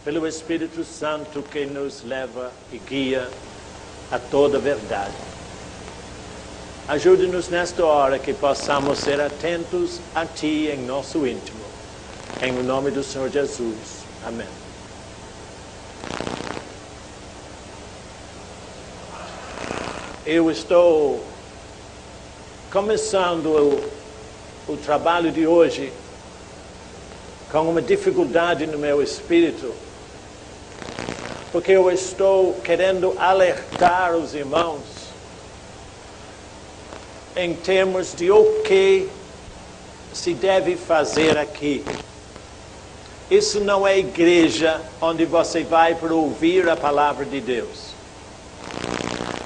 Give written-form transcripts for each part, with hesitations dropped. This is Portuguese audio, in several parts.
pelo Espírito Santo que nos leva e guia a toda a verdade. Ajude-nos nesta hora que possamos ser atentos a Ti em nosso íntimo. Em nome do Senhor Jesus. Amém. Eu estou começando o trabalho de hoje com uma dificuldade no meu espírito, porque eu estou querendo alertar os irmãos em termos de o que se deve fazer aqui. Isso não é igreja onde você vai para ouvir a palavra de Deus.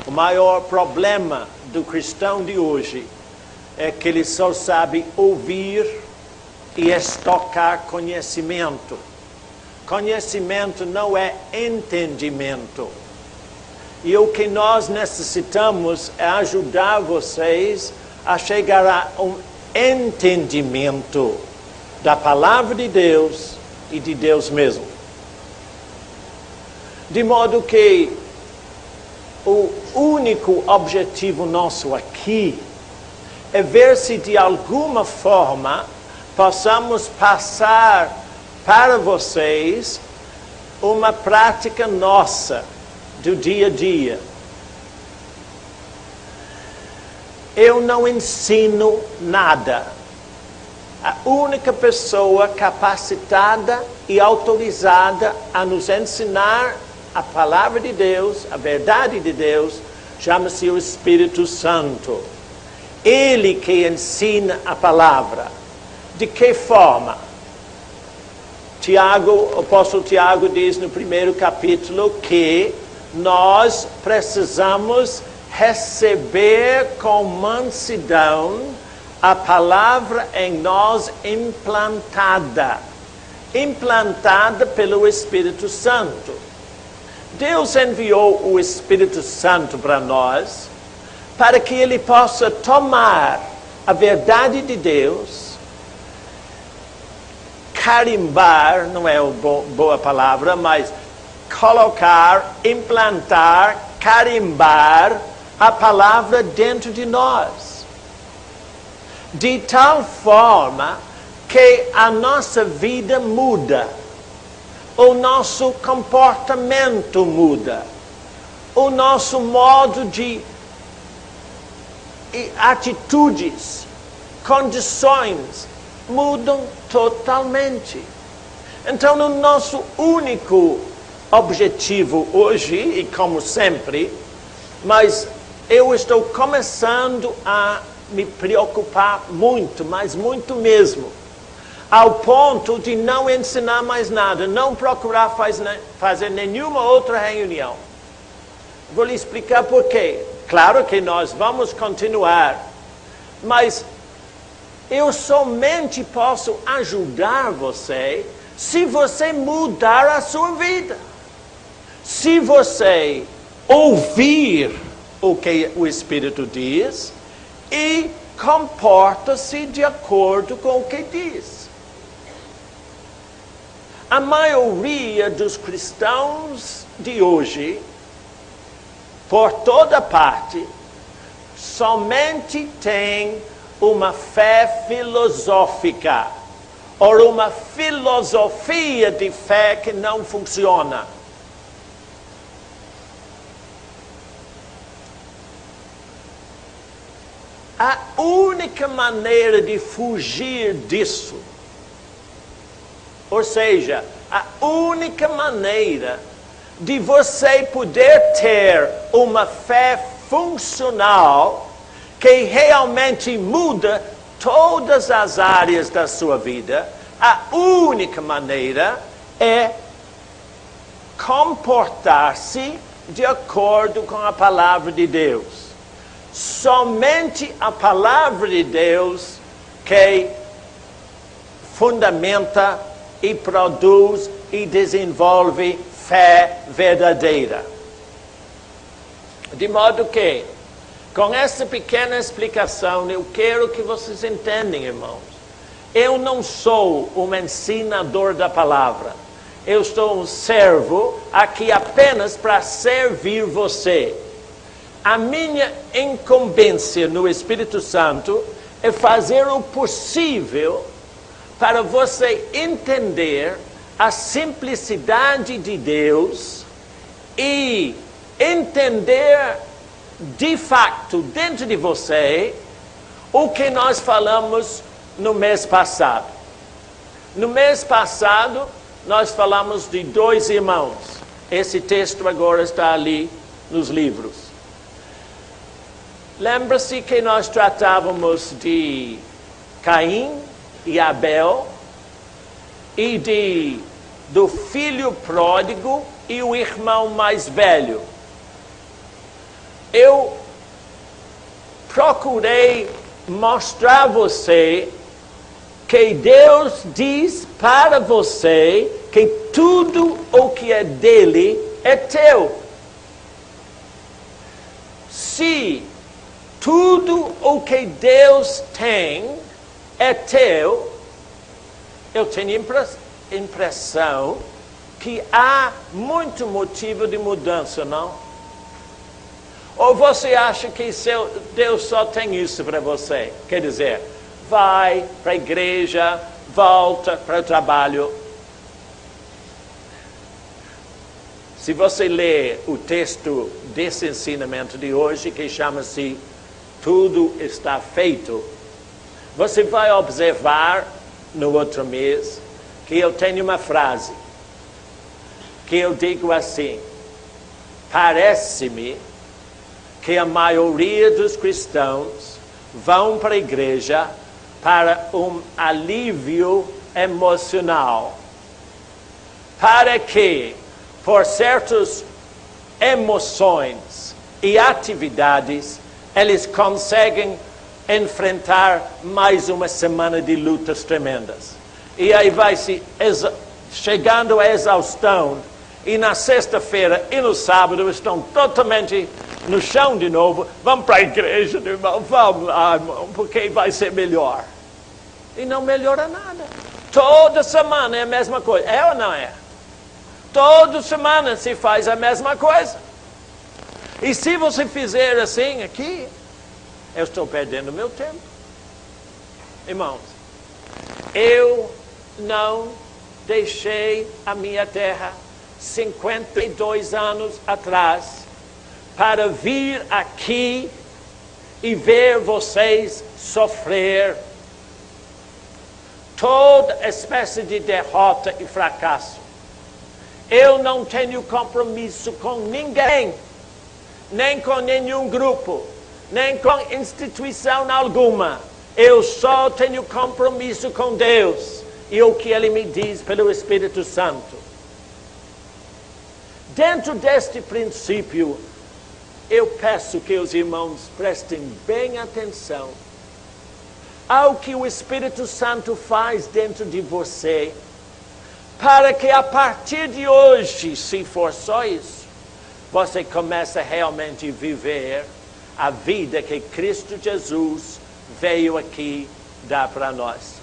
O maior problema do cristão de hoje é que ele só sabe ouvir e estocar conhecimento. Conhecimento não é entendimento. E o que nós necessitamos é ajudar vocês a chegar a um entendimento da palavra de Deus e de Deus mesmo. De modo que o único objetivo nosso aqui é ver se de alguma forma possamos passar para vocês uma prática nossa do dia a dia. Eu não ensino nada. A única pessoa capacitada e autorizada a nos ensinar a palavra de Deus, a verdade de Deus, chama-se o Espírito Santo. Ele que ensina a palavra. De que forma? O apóstolo Tiago diz no primeiro capítulo que nós precisamos receber com mansidão a palavra em nós implantada pelo Espírito Santo. Deus enviou o Espírito Santo para nós para que ele possa tomar a verdade de Deus, carimbar, não é uma boa palavra, mas colocar, implantar, carimbar a palavra dentro de nós. De tal forma que a nossa vida muda, o nosso comportamento muda, o nosso modo de atitudes, condições mudam totalmente. Então, o nosso único objetivo hoje, e como sempre, mas eu estou começando a me preocupar muito, mas muito mesmo, ao ponto de não ensinar mais nada, não procurar fazer nenhuma outra reunião. Vou lhe explicar por quê. Claro que nós vamos continuar, mas eu somente posso ajudar você se você mudar a sua vida. Se você ouvir o que o Espírito diz e comporta-se de acordo com o que diz. A maioria dos cristãos de hoje, por toda parte, somente tem uma fé filosófica, ou uma filosofia de fé que não funciona. A única maneira de fugir disso, ou seja, a única maneira de você poder ter uma fé funcional que realmente muda todas as áreas da sua vida, a única maneira é comportar-se de acordo com a palavra de Deus. Somente a palavra de Deus que fundamenta e produz e desenvolve fé verdadeira. De modo que, com essa pequena explicação, eu quero que vocês entendam, irmãos. Eu não sou um ensinador da palavra. Eu estou um servo aqui apenas para servir você. A minha incumbência no Espírito Santo é fazer o possível para você entender a simplicidade de Deus e entender de fato dentro de você o que nós falamos no mês passado. No mês passado, nós falamos de 2 irmãos. Esse texto agora está ali nos livros. Lembra-se que nós tratávamos de Caim e Abel e do filho pródigo e o irmão mais velho. Eu procurei mostrar a você que Deus diz para você que tudo o que é dele é teu. Se tudo o que Deus tem é teu, eu tenho impressão que há muito motivo de mudança, não? Ou você acha que Deus só tem isso para você? Quer dizer, vai para a igreja, volta para o trabalho. Se você ler o texto desse ensinamento de hoje, que chama-se Tudo Está Feito, você vai observar no outro mês que eu tenho uma frase que eu digo assim: parece-me que a maioria dos cristãos vão para a igreja para um alívio emocional, para que, por certas emoções e atividades, eles conseguem enfrentar mais uma semana de lutas tremendas. E aí vai se chegando à exaustão, e na sexta-feira e no sábado estão totalmente no chão de novo. Vamos para a igreja, irmão, vamos lá, irmão, porque vai ser melhor. E não melhora nada. Toda semana é a mesma coisa. É ou não é? Toda semana se faz a mesma coisa. E se você fizer assim aqui, eu estou perdendo meu tempo. Irmãos, eu não deixei a minha terra 52 anos atrás para vir aqui e ver vocês sofrer toda espécie de derrota e fracasso. Eu não tenho compromisso com ninguém, nem com nenhum grupo, nem com instituição alguma. Eu só tenho compromisso com Deus e o que Ele me diz pelo Espírito Santo. Dentro deste princípio, eu peço que os irmãos prestem bem atenção ao que o Espírito Santo faz dentro de você, para que a partir de hoje, se for só isso, você comece a realmente viver a vida que Cristo Jesus veio aqui dar para nós.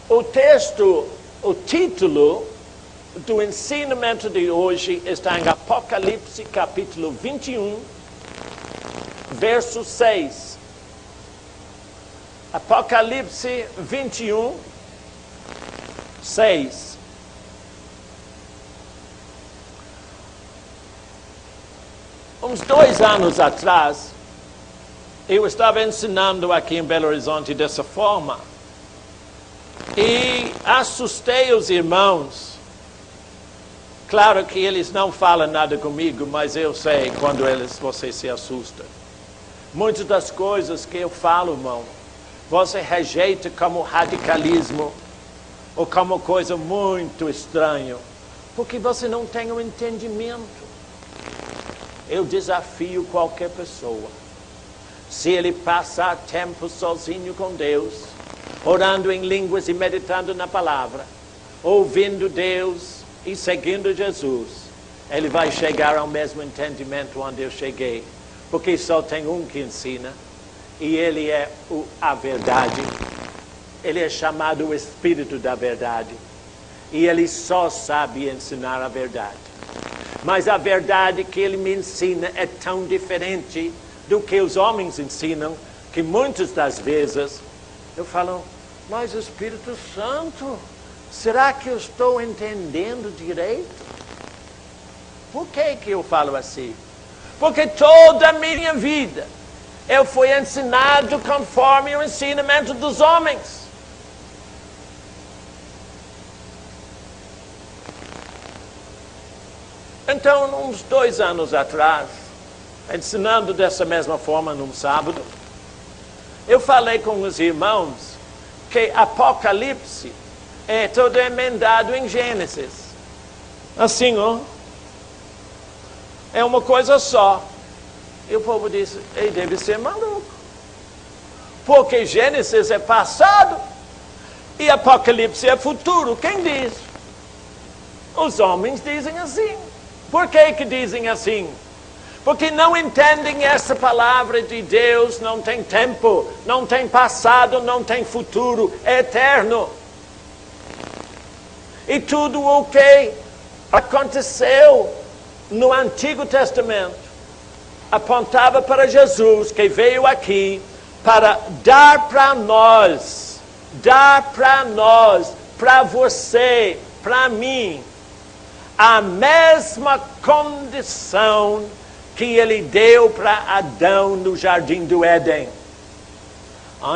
O título do ensinamento de hoje está em Apocalipse capítulo 21, verso 6. Apocalipse 21, 6. Uns 2 anos atrás, eu estava ensinando aqui em Belo Horizonte dessa forma e assustei os irmãos. Claro que eles não falam nada comigo, mas eu sei quando você se assusta. Muitas das coisas que eu falo, irmão, você rejeita como radicalismo ou como coisa muito estranha, porque você não tem um entendimento. Eu desafio qualquer pessoa, se ele passar tempo sozinho com Deus, orando em línguas e meditando na palavra, ouvindo Deus e seguindo Jesus, ele vai chegar ao mesmo entendimento onde eu cheguei, porque só tem um que ensina, e ele é a verdade. ele é chamado o Espírito da Verdade. E ele só sabe ensinar a verdade. Mas a verdade que ele me ensina é tão diferente do que os homens ensinam, que muitas das vezes eu falo, mas Espírito Santo, será que eu estou entendendo direito? Por que eu falo assim? Porque toda a minha vida eu fui ensinado conforme o ensinamento dos homens. Então, uns 2 anos atrás, ensinando dessa mesma forma num sábado, eu falei com os irmãos que Apocalipse é todo emendado em Gênesis. Assim, ó. É uma coisa só. E o povo disse, ele deve ser maluco. Porque Gênesis é passado e Apocalipse é futuro. Quem diz? Os homens dizem assim. Por que dizem assim? Porque não entendem essa palavra de Deus, não tem tempo, não tem passado, não tem futuro, é eterno. E tudo o que aconteceu no Antigo Testamento apontava para Jesus, que veio aqui para dar para nós, para você, para mim, a mesma condição que ele deu para Adão no Jardim do Éden.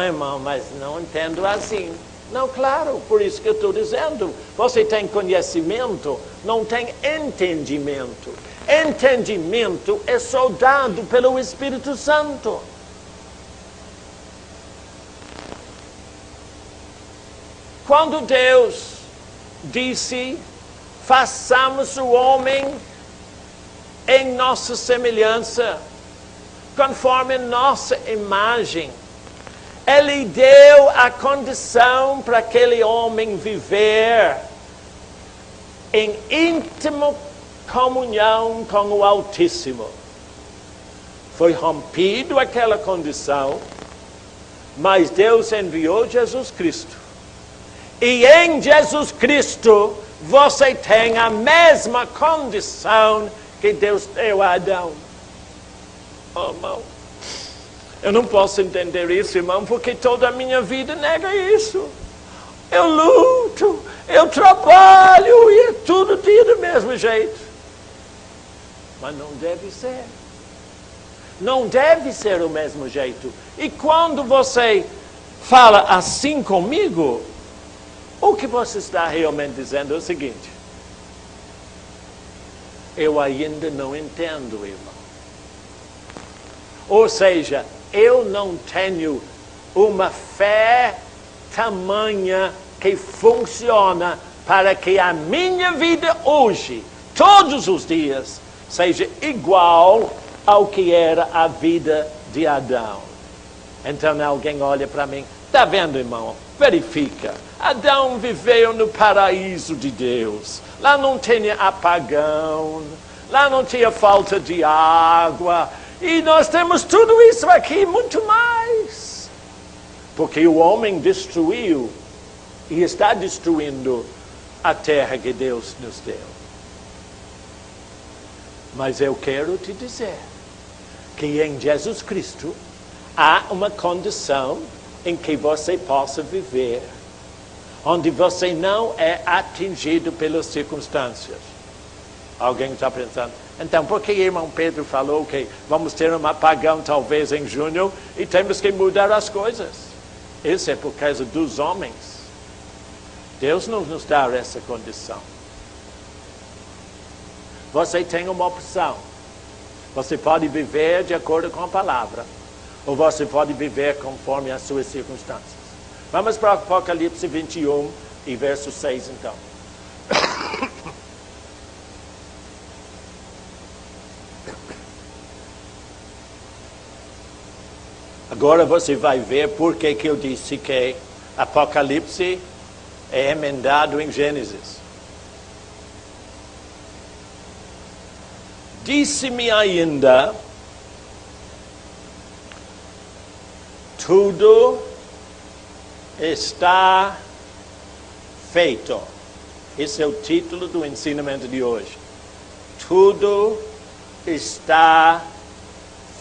Irmão, mas não entendo assim. Não, claro, por isso que eu estou dizendo. Você tem conhecimento, não tem entendimento. Entendimento é só dado pelo Espírito Santo. Quando Deus disse, façamos o homem em nossa semelhança, conforme nossa imagem, ele deu a condição para aquele homem viver em íntima comunhão com o Altíssimo. Foi rompido aquela condição, mas Deus enviou Jesus Cristo. E em Jesus Cristo, você tem a mesma condição que Deus deu a Adão. Oh, irmão, eu não posso entender isso, irmão, porque toda a minha vida nega isso. Eu luto, eu trabalho e é tudo do mesmo jeito. Mas não deve ser. Não deve ser o mesmo jeito. E quando você fala assim comigo, o que você está realmente dizendo é o seguinte: eu ainda não entendo, irmão. Ou seja, eu não tenho uma fé tamanha que funciona para que a minha vida hoje, todos os dias, seja igual ao que era a vida de Adão. Então alguém olha para mim, está vendo, irmão? Verifica. Adão viveu no paraíso de Deus. Lá não tinha apagão, lá não tinha falta de água. E nós temos tudo isso aqui e muito mais. Porque o homem destruiu e está destruindo a terra que Deus nos deu. Mas eu quero te dizer que em Jesus Cristo há uma condição em que você possa viver, onde você não é atingido pelas circunstâncias. Alguém está pensando, então por que irmão Pedro falou que vamos ter um apagão talvez em junho e temos que mudar as coisas? Isso é por causa dos homens. Deus não nos dá essa condição. Você tem uma opção. Você pode viver de acordo com a palavra, ou você pode viver conforme as suas circunstâncias. Vamos para Apocalipse 21 e verso 6 então. Agora você vai ver por que eu disse que Apocalipse é emendado em Gênesis. Disse-me ainda, tudo está feito. Esse é o título do ensinamento de hoje. Tudo está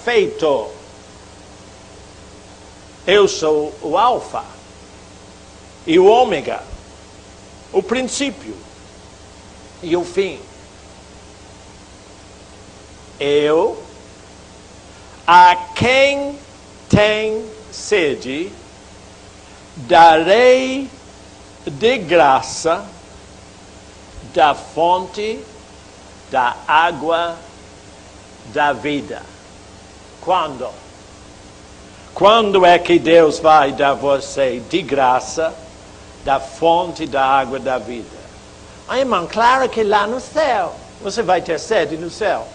feito. Eu sou o Alfa e o Ômega, o princípio e o fim. Eu, a quem tem sede, darei de graça da fonte da água da vida. Quando? Quando é que Deus vai dar a você de graça da fonte da água da vida? Ah, irmão, claro que lá no céu. Você vai ter sede no céu?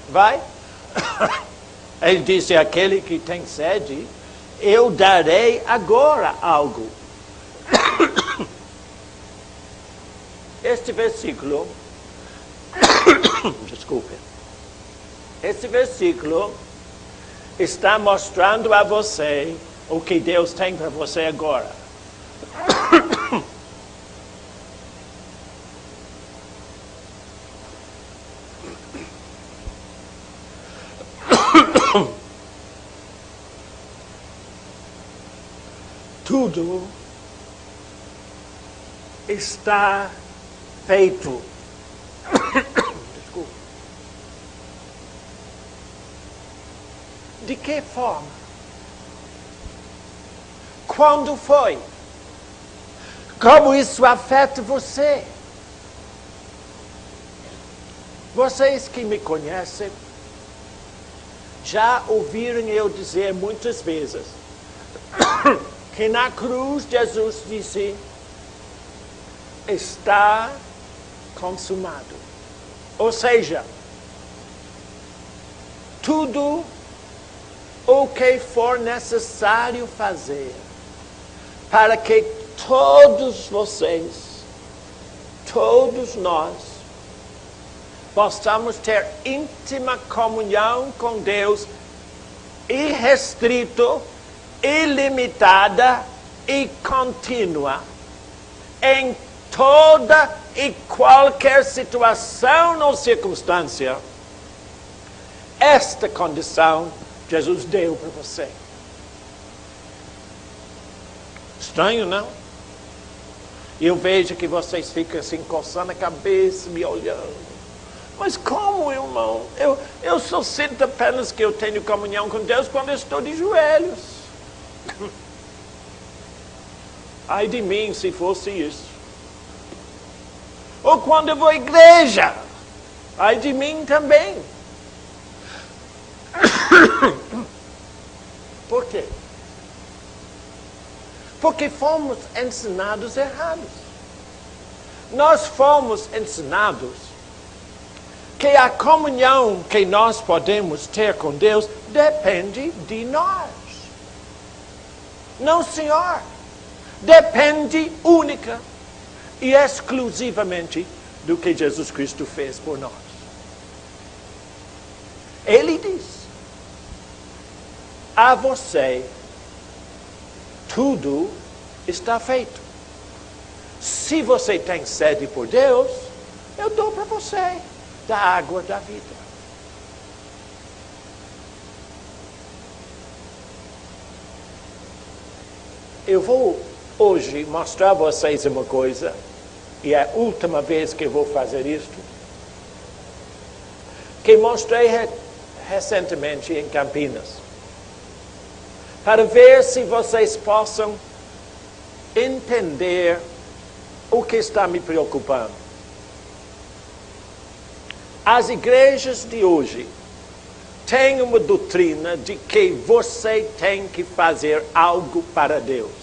Vai? Ele disse, aquele que tem sede, eu darei agora algo. Este versículo, desculpe, este versículo está mostrando a você o que Deus tem para você agora. Tudo está feito. Desculpa. De que forma? Quando foi? Como isso afeta você? Vocês que me conhecem já ouviram eu dizer muitas vezes que na cruz Jesus disse, está consumado. Ou seja, tudo o que for necessário fazer para que todos vocês, todos nós, possamos ter íntima comunhão com Deus, irrestrito, ilimitada e contínua, em toda e qualquer situação ou circunstância. Esta condição Jesus deu para você. Estranho, não? Eu vejo que vocês ficam assim, coçando a cabeça, me olhando. Mas como, irmão? Eu só sinto apenas que eu tenho comunhão com Deus quando eu estou de joelhos. Ai de mim se fosse isso. Ou quando eu vou à igreja. Ai de mim também. Por quê? Porque fomos ensinados errados. Nós fomos ensinados que a comunhão que nós podemos ter com Deus depende de nós. Não, senhor. Depende única e exclusivamente do que Jesus Cristo fez por nós. Ele diz, a você tudo está feito. Se você tem sede por Deus, eu dou para você da água da vida. Eu vou hoje mostrar a vocês uma coisa, e é a última vez que eu vou fazer isto, que mostrei recentemente em Campinas, para ver se vocês possam entender o que está me preocupando. As igrejas de hoje têm uma doutrina de que você tem que fazer algo para Deus.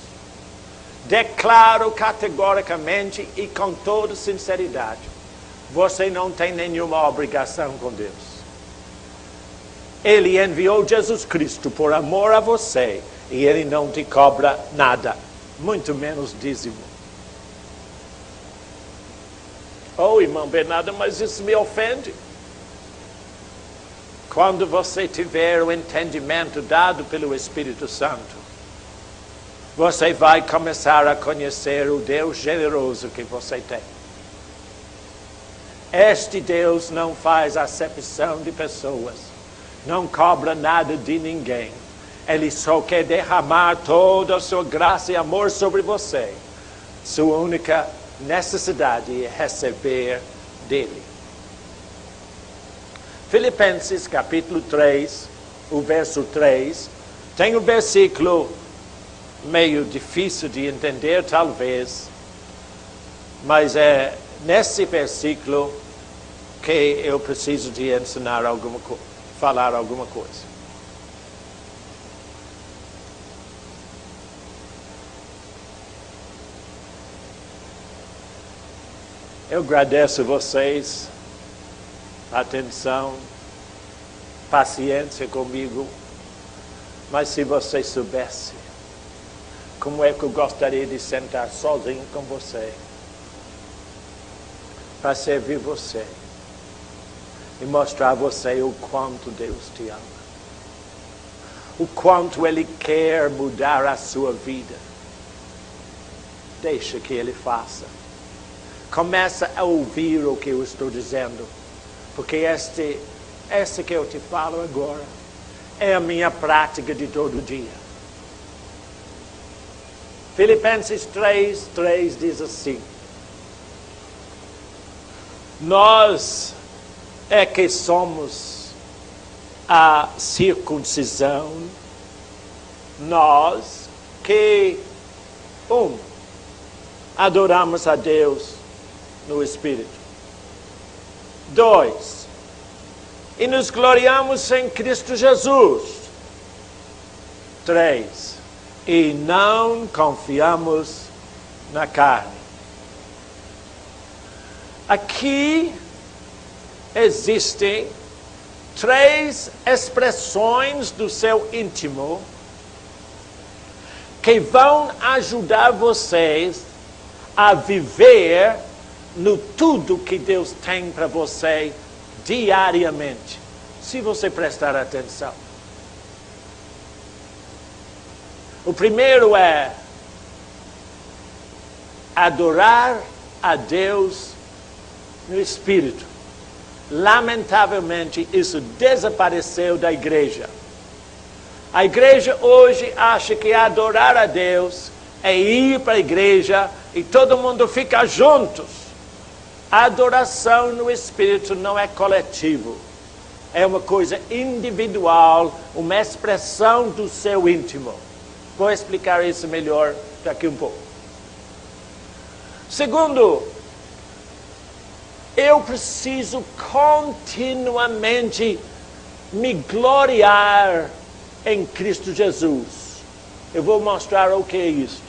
Declaro categoricamente e com toda sinceridade, você não tem nenhuma obrigação com Deus. Ele enviou Jesus Cristo por amor a você e Ele não te cobra nada, muito menos dízimo. Oh, irmão Bernardo, mas isso me ofende. Quando você tiver o entendimento dado pelo Espírito Santo, você vai começar a conhecer o Deus generoso que você tem. Este Deus não faz acepção de pessoas, não cobra nada de ninguém. Ele só quer derramar toda a sua graça e amor sobre você. Sua única necessidade é receber dele. Filipenses capítulo 3, o verso 3, tem um versículo meio difícil de entender talvez, mas é nesse versículo que eu preciso de ensinar falar alguma coisa. Eu agradeço a vocês, atenção, paciência comigo, mas se vocês soubessem como é que eu gostaria de sentar sozinho com você, para servir você e mostrar a você o quanto Deus te ama, o quanto Ele quer mudar a sua vida. Deixa que Ele faça. Começa a ouvir o que eu estou dizendo, porque esse que eu te falo agora é a minha prática de todo dia. Filipenses 3 diz assim: nós é que somos a circuncisão, nós que adoramos a Deus no Espírito. 2, e nos gloriamos em Cristo Jesus. 3, e não confiamos na carne. Aqui existem 3 expressões do seu íntimo que vão ajudar vocês a viver no tudo que Deus tem para você diariamente, se você prestar atenção. O primeiro é adorar a Deus no Espírito. Lamentavelmente, isso desapareceu da igreja. A igreja hoje acha que adorar a Deus é ir para a igreja e todo mundo fica juntos. A adoração no Espírito não é coletivo. É uma coisa individual, uma expressão do seu íntimo. Vou explicar isso melhor daqui um pouco. Segundo, eu preciso continuamente me gloriar em Cristo Jesus. Eu vou mostrar o que é isso.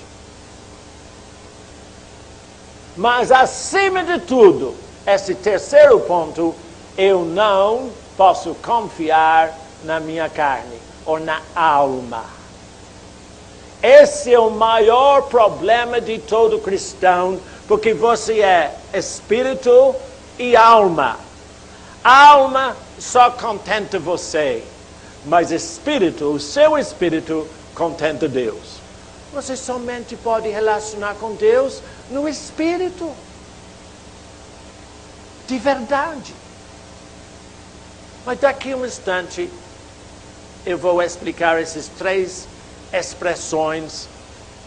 Mas, acima de tudo, esse terceiro ponto, eu não posso confiar na minha carne ou na alma. Esse é o maior problema de todo cristão, porque você é espírito e alma. Alma só contenta você, mas espírito, o seu espírito, contenta Deus. Você somente pode relacionar com Deus no Espírito. De verdade. Mas daqui a um instante, eu vou explicar essas 3 expressões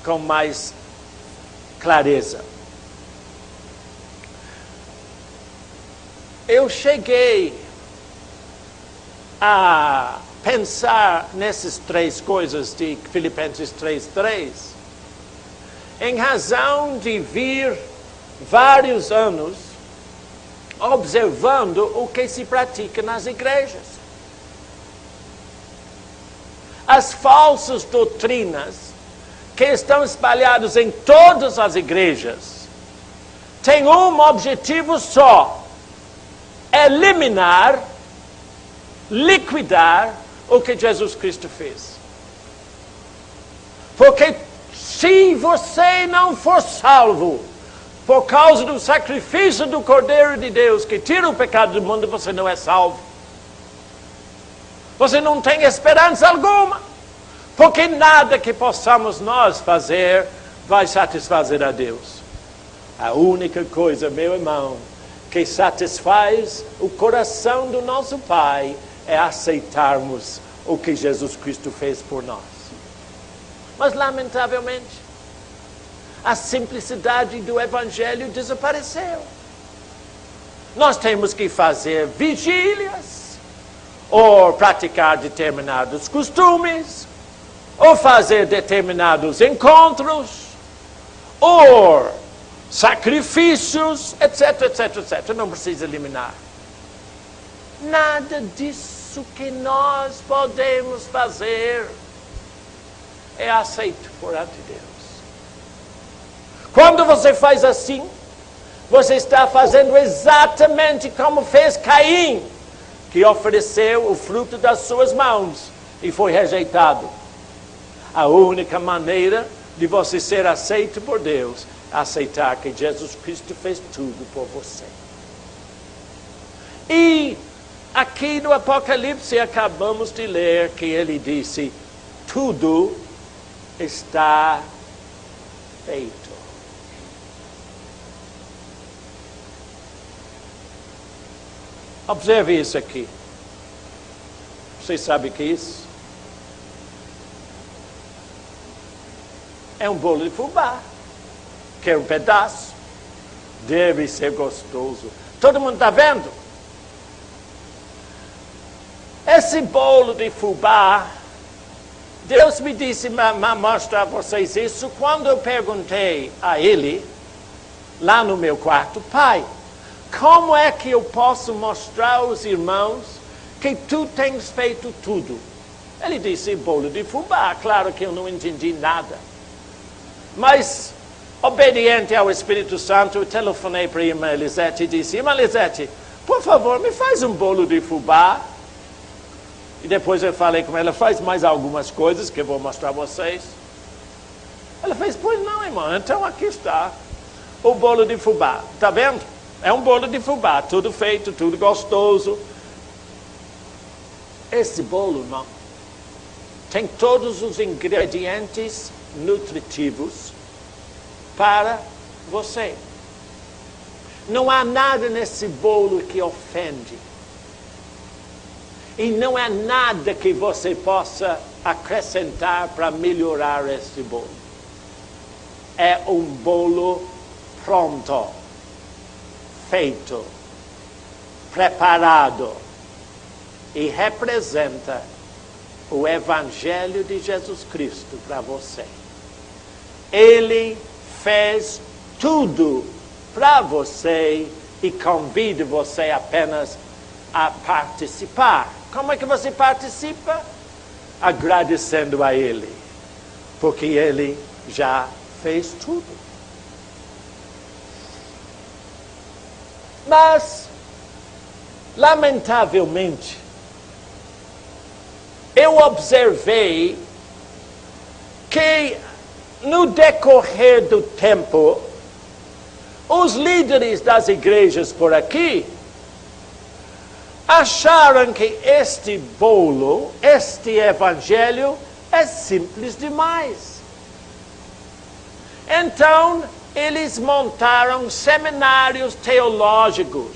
com mais clareza. Eu cheguei a pensar nessas 3 coisas de Filipenses 3:3, em razão de vir vários anos observando o que se pratica nas igrejas. As falsas doutrinas que estão espalhadas em todas as igrejas têm um objetivo só: eliminar, liquidar o que Jesus Cristo fez. Porque se você não for salvo por causa do sacrifício do Cordeiro de Deus que tira o pecado do mundo, você não é salvo. Você não tem esperança alguma. Porque nada que possamos nós fazer vai satisfazer a Deus. A única coisa, meu irmão, que satisfaz o coração do nosso Pai é aceitarmos o que Jesus Cristo fez por nós. Mas, lamentavelmente, a simplicidade do Evangelho desapareceu. Nós temos que fazer vigílias, ou praticar determinados costumes, ou fazer determinados encontros, ou sacrifícios, etc, etc, etc. Não precisa eliminar. Nada disso que nós podemos fazer é aceito perante Deus. Quando você faz assim, você está fazendo exatamente como fez Caim, que ofereceu o fruto das suas mãos e foi rejeitado. A única maneira de você ser aceito por Deus é aceitar que Jesus Cristo fez tudo por você. E aqui no Apocalipse acabamos de ler que ele disse: tudo está feito. Observe isso aqui. Você sabe o que é isso? É um bolo de fubá. Quer um pedaço? Deve ser gostoso. Todo mundo está vendo? Esse bolo de fubá, Deus me disse mostrar a vocês isso quando eu perguntei a ele, lá no meu quarto: Pai, como é que eu posso mostrar aos irmãos que tu tens feito tudo? Ele disse: bolo de fubá. Claro que eu não entendi nada. Mas, obediente ao Espírito Santo, eu telefonei para a irmã Elisete e disse: irmã Elisete, por favor, me faz um bolo de fubá. E depois eu falei com ela: faz mais algumas coisas que eu vou mostrar a vocês. Ela fez: pois não, irmã, então aqui está o bolo de fubá. Está vendo? É um bolo de fubá, tudo feito, tudo gostoso. Esse bolo, irmão, tem todos os ingredientes nutritivos para você. Não há nada nesse bolo que ofende. E não há nada que você possa acrescentar para melhorar esse bolo. É um bolo pronto, feito, preparado, e representa o Evangelho de Jesus Cristo para você. Ele fez tudo para você e convida você apenas a participar. Como é que você participa? Agradecendo a Ele, porque Ele já fez tudo. Mas, lamentavelmente, eu observei que no decorrer do tempo, os líderes das igrejas por aqui acharam que este bolo, este evangelho, é simples demais. Então, eles montaram seminários teológicos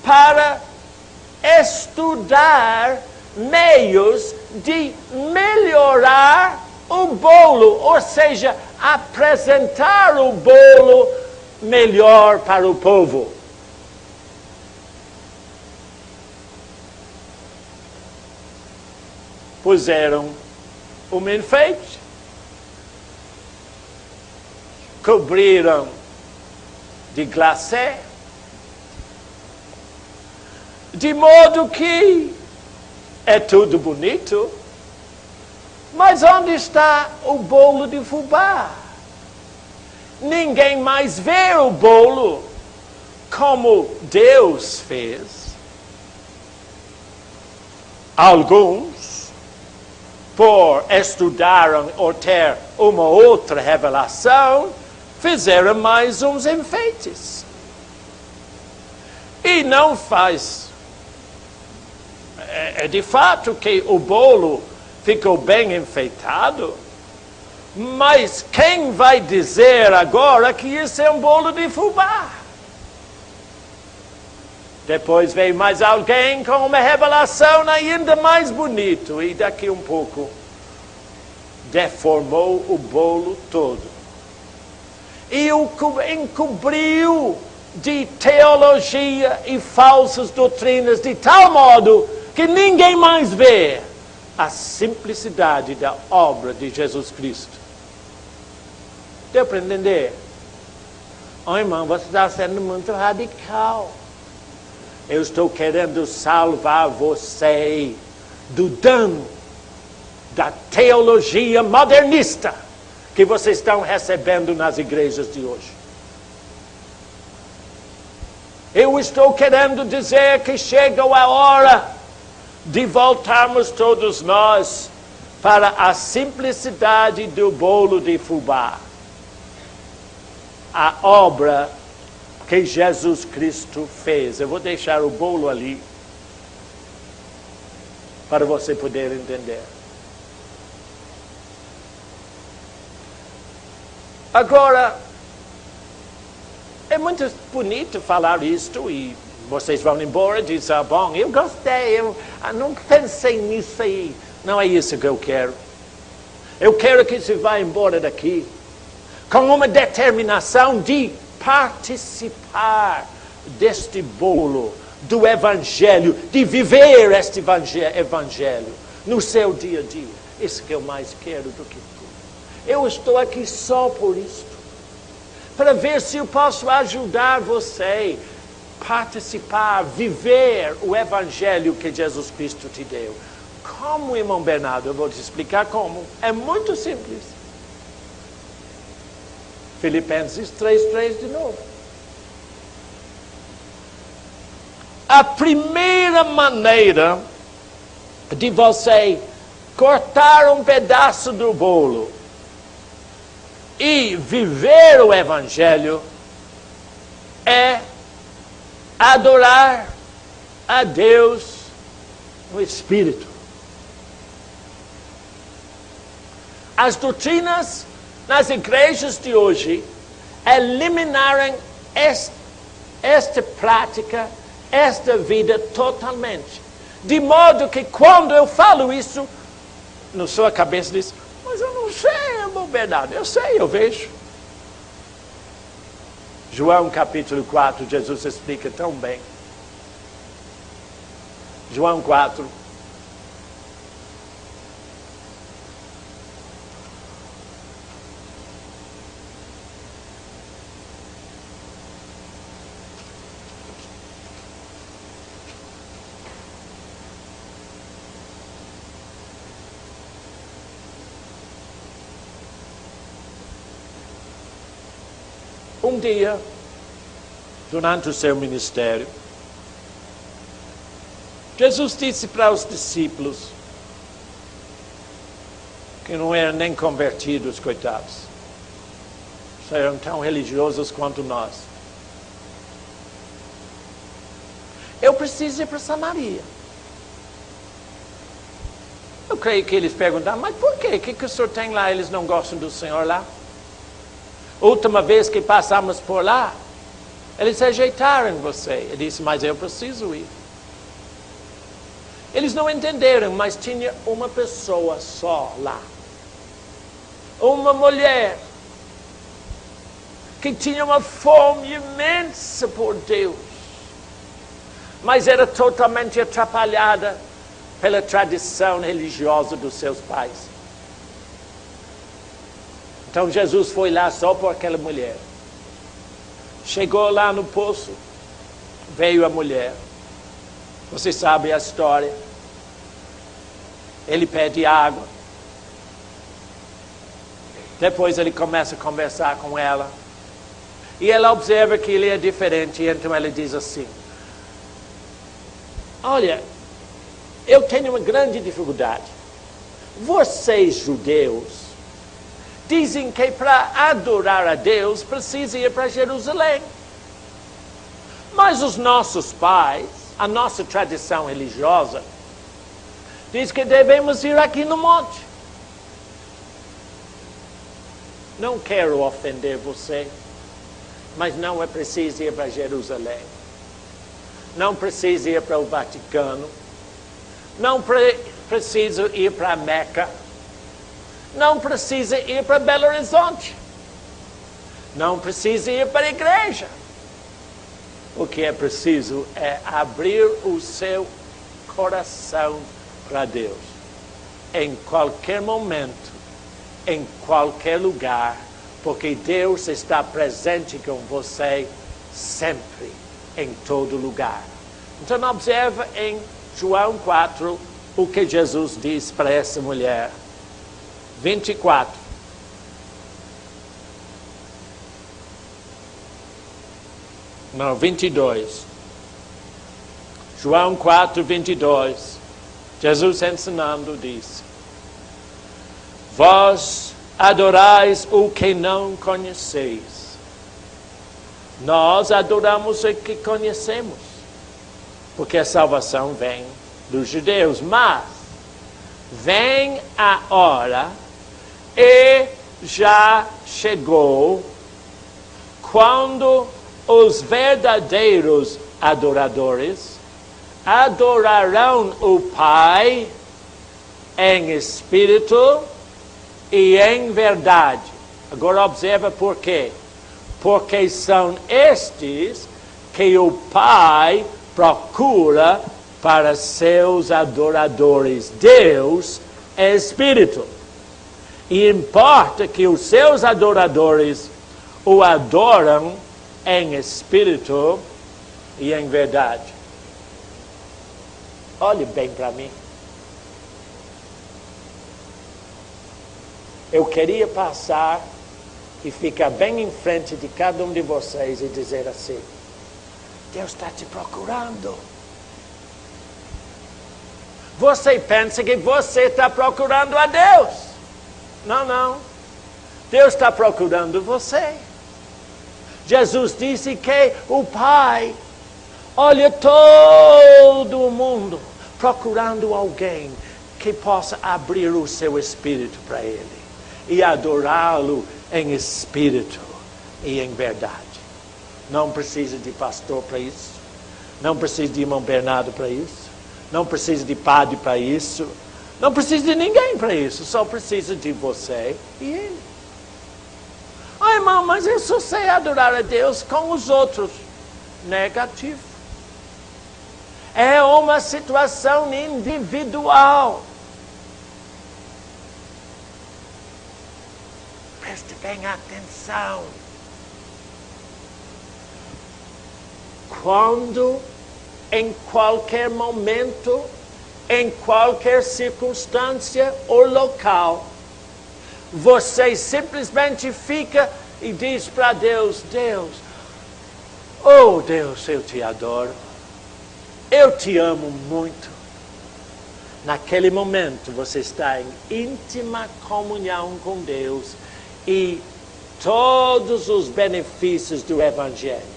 para estudar meios de melhorar o bolo, ou seja, apresentar o bolo melhor para o povo. Puseram um enfeite, cobriram de glacê, de modo que é tudo bonito, mas onde está o bolo de fubá? Ninguém mais vê o bolo como Deus fez. Alguns, por estudarem ou ter uma outra revelação, fizeram mais uns enfeites. E não faz. É de fato que o bolo ficou bem enfeitado. Mas quem vai dizer agora que isso é um bolo de fubá? Depois veio mais alguém com uma revelação ainda mais bonito. E daqui um pouco deformou o bolo todo. E o encobriu de teologia e falsas doutrinas de tal modo que ninguém mais vê a simplicidade da obra de Jesus Cristo. Deu para entender? Oh, irmão, você está sendo muito radical. Eu estou querendo salvar você do dano da teologia modernista que vocês estão recebendo nas igrejas de hoje. Eu estou querendo dizer que chegou a hora de voltarmos todos nós para a simplicidade do bolo de fubá. A obra que Jesus Cristo fez. Eu vou deixar o bolo ali para você poder entender. Agora, é muito bonito falar isto e vocês vão embora e dizem, bom, eu gostei, eu não pensei nisso aí. Não é isso que eu quero. Eu quero que você vá embora daqui com uma determinação de participar deste bolo do Evangelho, de viver este Evangelho no seu dia a dia. Isso que eu mais quero do que tudo. Eu estou aqui só por isto, para ver se eu posso ajudar você a participar, viver o Evangelho que Jesus Cristo te deu. Como, irmão Bernardo? Eu vou te explicar como. É muito simples. Filipenses 3:3 de novo. A primeira maneira de você cortar um pedaço do bolo e viver o Evangelho é adorar a Deus no Espírito. As doutrinas nas igrejas de hoje eliminarem esta prática, esta vida totalmente. De modo que quando eu falo isso, na sua cabeça diz, mas eu não sei, irmão Bernardo, eu sei, eu vejo. João capítulo 4, Jesus explica tão bem. João 4. Um dia, durante o seu ministério, Jesus disse para os discípulos, que não eram nem convertidos, coitados, eram tão religiosos quanto nós. Eu preciso ir para Samaria. Eu creio que eles perguntaram, mas por quê? O que o senhor tem lá? Eles não gostam do senhor lá? Última vez que passamos por lá, eles rejeitaram você. Ele disse, mas eu preciso ir. Eles não entenderam, mas tinha uma pessoa só lá. Uma mulher que tinha uma fome imensa por Deus, mas era totalmente atrapalhada pela tradição religiosa dos seus pais. Então Jesus foi lá só por aquela mulher. Chegou lá no poço, veio a mulher. Você sabe a história. Ele pede água. Depois ele começa a conversar com ela. E ela observa que ele é diferente. Então ela diz assim, olha, eu tenho uma grande dificuldade. Vocês, judeus, dizem que para adorar a Deus precisa ir para Jerusalém. Mas os nossos pais, a nossa tradição religiosa, Diz que devemos ir aqui no monte. Não quero ofender você, mas não é preciso ir para Jerusalém. Não precisa ir para o Vaticano. Não preciso ir para Meca. Não precisa ir para Belo Horizonte. Não precisa ir para a igreja. O que é preciso é abrir o seu coração para Deus. Em qualquer momento, em qualquer lugar, porque Deus está presente com você sempre, em todo lugar. Então observa em João 4 o que Jesus diz para essa mulher. 24. Não, 22. João 4, 22. Jesus ensinando diz: vós adorais o que não conheceis. Nós adoramos o que conhecemos, porque a salvação vem dos judeus. Mas vem a hora, e já chegou, quando os verdadeiros adoradores adorarão o Pai em espírito e em verdade. Agora observa por quê. Porque são estes que o Pai procura para seus adoradores. Deus é espírito. E importa que os seus adoradores o adoram em espírito e em verdade. Olhe bem para mim. Eu queria passar e ficar bem em frente de cada um de vocês e dizer assim: Deus está te procurando. Você pensa que você está procurando a Deus. Não, não. Deus está procurando você. Jesus disse que o Pai olha todo o mundo procurando alguém que possa abrir o seu espírito para Ele e adorá-lo em espírito e em verdade. Não precisa de pastor para isso. Não precisa de irmão Bernardo para isso. Não precisa de padre para isso. Não precisa de ninguém para isso. Só precisa de você e Ele. Ah, irmão, mas eu só sei adorar a Deus com os outros. Negativo. É uma situação individual. Preste bem atenção. Quando, em qualquer momento, em qualquer circunstância ou local, você simplesmente fica e diz para Deus: Deus, oh Deus, eu te adoro, eu te amo muito. Naquele momento você está em íntima comunhão com Deus e todos os benefícios do Evangelho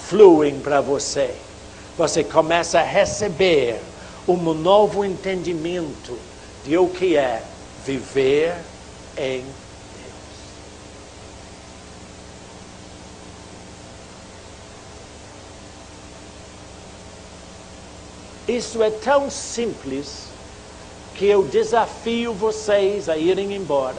fluem para você. Você começa a receber um novo entendimento de o que é viver em Deus. Isso é tão simples que eu desafio vocês a irem embora.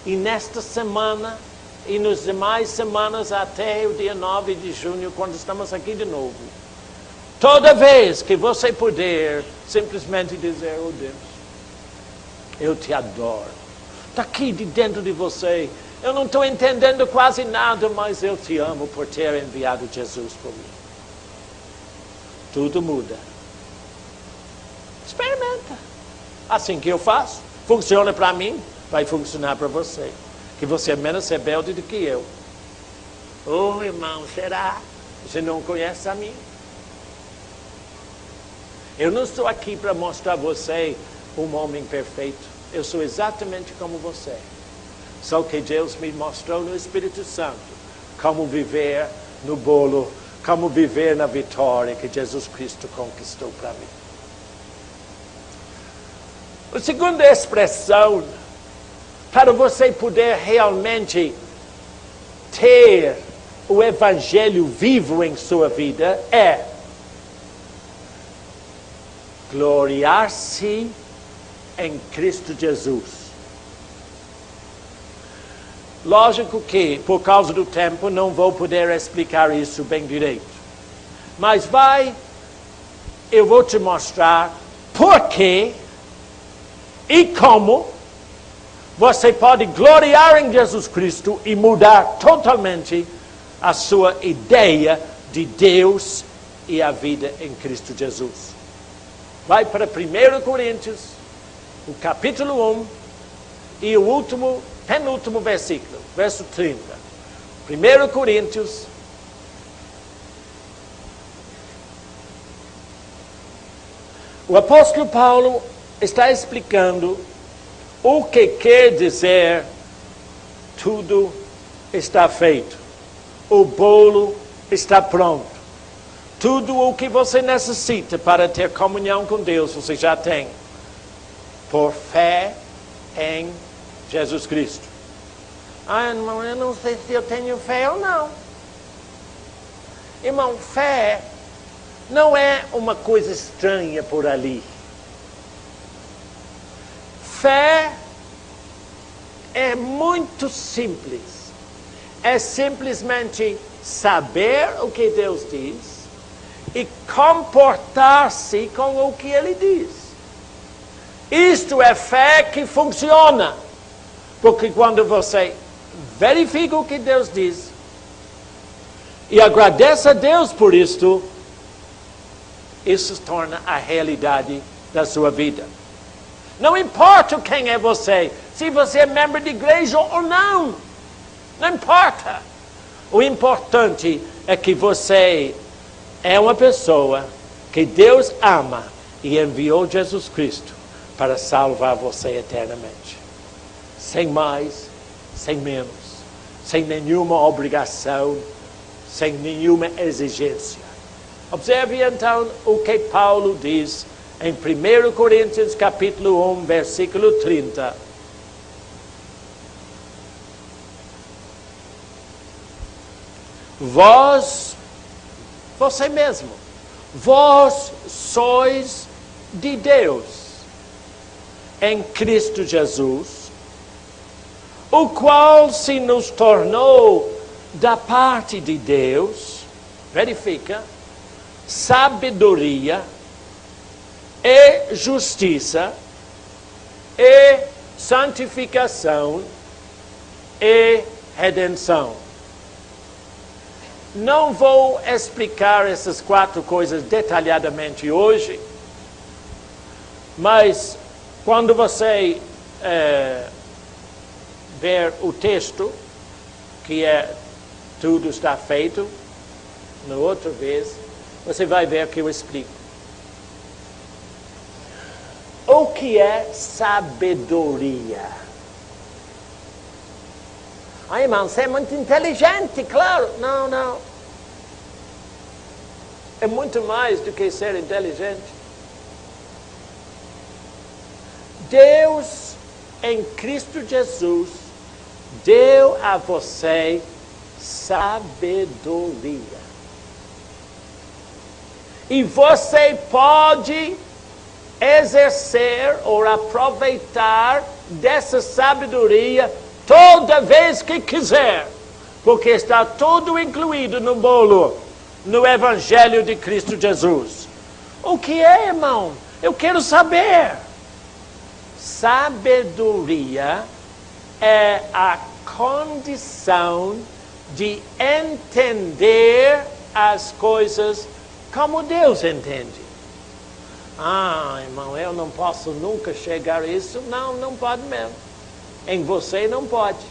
E nesta semana e nas demais semanas até o dia 9 de junho, quando estamos aqui de novo, toda vez que você puder, simplesmente dizer: oh Deus, eu te adoro. Está aqui de dentro de você. Eu não estou entendendo quase nada, mas eu te amo por ter enviado Jesus por mim. Tudo muda. Experimenta. Assim que eu faço. Funciona para mim, vai funcionar para você. Que você é menos rebelde do que eu. Oh, irmão, será? Você não conhece a mim? Eu não estou aqui para mostrar a você um homem perfeito. Eu sou exatamente como você. Só que Deus me mostrou no Espírito Santo como viver no bolo, como viver na vitória que Jesus Cristo conquistou para mim. A segunda expressão, para você poder realmente ter o Evangelho vivo em sua vida, é gloriar-se em Cristo Jesus. Lógico que, por causa do tempo, não vou poder explicar isso bem direito. Mas eu vou te mostrar por que e como você pode gloriar em Jesus Cristo e mudar totalmente a sua ideia de Deus e a vida em Cristo Jesus. Vai para 1 Coríntios, o capítulo 1 e o penúltimo versículo, verso 30. 1 Coríntios, o apóstolo Paulo está explicando o que quer dizer tudo está feito. O bolo está pronto. Tudo o que você necessita para ter comunhão com Deus, você já tem. Por fé em Jesus Cristo. Irmão, eu não sei se eu tenho fé ou não. Irmão, fé não é uma coisa estranha por ali. Fé é muito simples. É simplesmente saber o que Deus diz e comportar-se com o que Ele diz. Isto é fé que funciona. Porque quando você verifica o que Deus diz e agradece a Deus por isto, isso se torna a realidade da sua vida. Não importa quem é você, se você é membro de igreja ou não. Não importa. O importante é que você é uma pessoa que Deus ama e enviou Jesus Cristo para salvar você eternamente. Sem mais, sem menos, sem nenhuma obrigação, sem nenhuma exigência. Observe então o que Paulo diz em 1 Coríntios capítulo 1, versículo 30. Você mesmo, vós sois de Deus em Cristo Jesus, o qual se nos tornou da parte de Deus, verifica, sabedoria e justiça e santificação e redenção. Não vou explicar essas 4 coisas detalhadamente hoje, mas quando você ver o texto, que é tudo está feito, na outra vez, você vai ver que eu explico. O que é sabedoria? Irmão, você é muito inteligente, claro. Não. É muito mais do que ser inteligente. Deus, em Cristo Jesus, deu a você sabedoria. E você pode exercer ou aproveitar dessa sabedoria toda vez que quiser, porque está tudo incluído no bolo, no Evangelho de Cristo Jesus. O que é, irmão? Eu quero saber. Sabedoria é a condição de entender as coisas como Deus entende. Irmão, eu não posso nunca chegar a isso. Não pode mesmo. Em você não pode.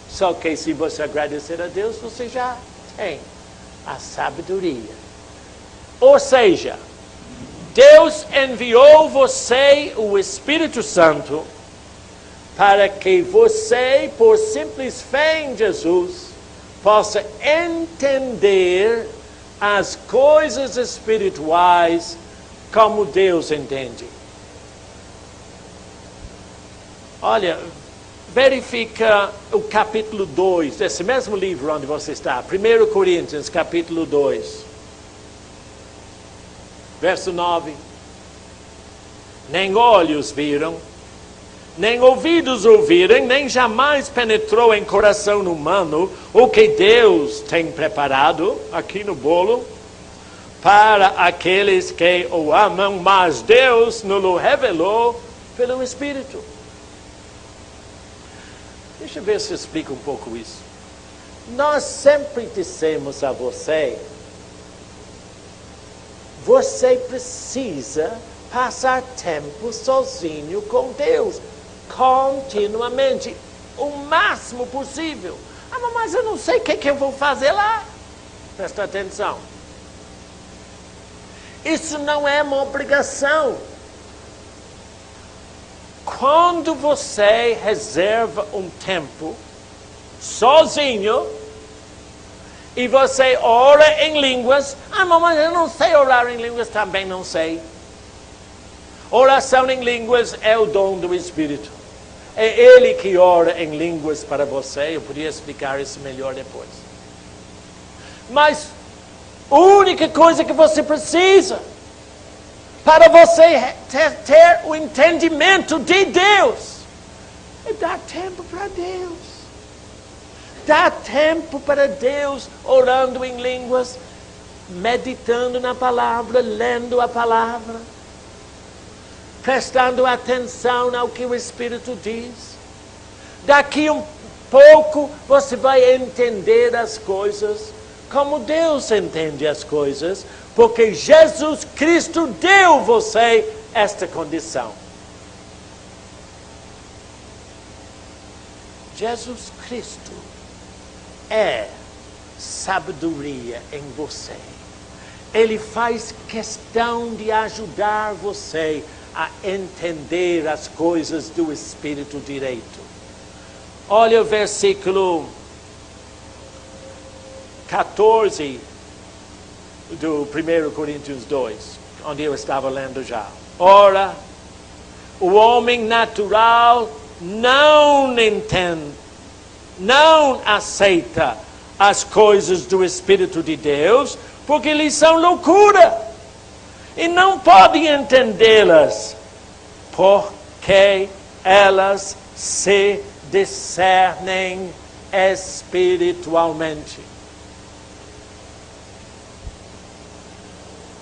Só que se você agradecer a Deus, você já tem a sabedoria. Ou seja, Deus enviou você o Espírito Santo para que você, por simples fé em Jesus, possa entender as coisas espirituais como Deus entende. Olha, verifica o capítulo 2, desse mesmo livro onde você está. 1 Coríntios, capítulo 2. Verso 9. Nem olhos viram, nem ouvidos ouviram, nem jamais penetrou em coração humano o que Deus tem preparado aqui no bolo para aqueles que o amam, mas Deus nos revelou pelo Espírito. Deixa eu ver se eu explico um pouco isso. Nós sempre dissemos a você, você precisa passar tempo sozinho com Deus, continuamente, o máximo possível. Ah, mas eu não sei o que eu vou fazer lá. Presta atenção. Isso não é uma obrigação. Quando você reserva um tempo sozinho e você ora em línguas, mas eu não sei orar em línguas, também não sei. Oração em línguas é o dom do Espírito. É Ele que ora em línguas para você. Eu podia explicar isso melhor depois. Mas a única coisa que você precisa para você ter o entendimento de Deus é dar tempo para Deus. Dar tempo para Deus orando em línguas, meditando na palavra, lendo a palavra, prestando atenção ao que o Espírito diz. Daqui um pouco você vai entender as coisas como Deus entende as coisas, porque Jesus Cristo deu você esta condição. Jesus Cristo é sabedoria em você. Ele faz questão de ajudar você a entender as coisas do Espírito direito. Olha o versículo 14 do 1 Coríntios 2, onde eu estava lendo já. Ora, o homem natural não entende, não aceita as coisas do Espírito de Deus, porque lhes são loucura, e não pode entendê-las, porque elas se discernem espiritualmente.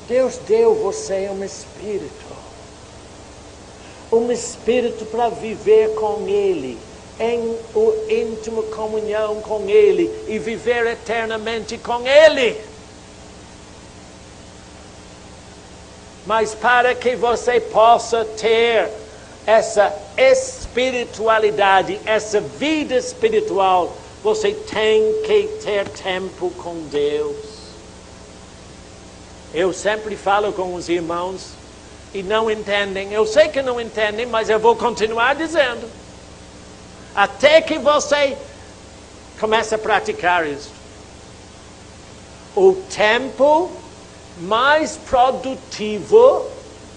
Deus deu você um espírito para viver com Ele, em íntima comunhão com Ele e viver eternamente com Ele. Mas para que você possa ter essa espiritualidade, essa vida espiritual, você tem que ter tempo com Deus. Eu sempre falo com os irmãos e não entendem. Eu sei que não entendem, mas eu vou continuar dizendo. Até que você comece a praticar isso. O tempo mais produtivo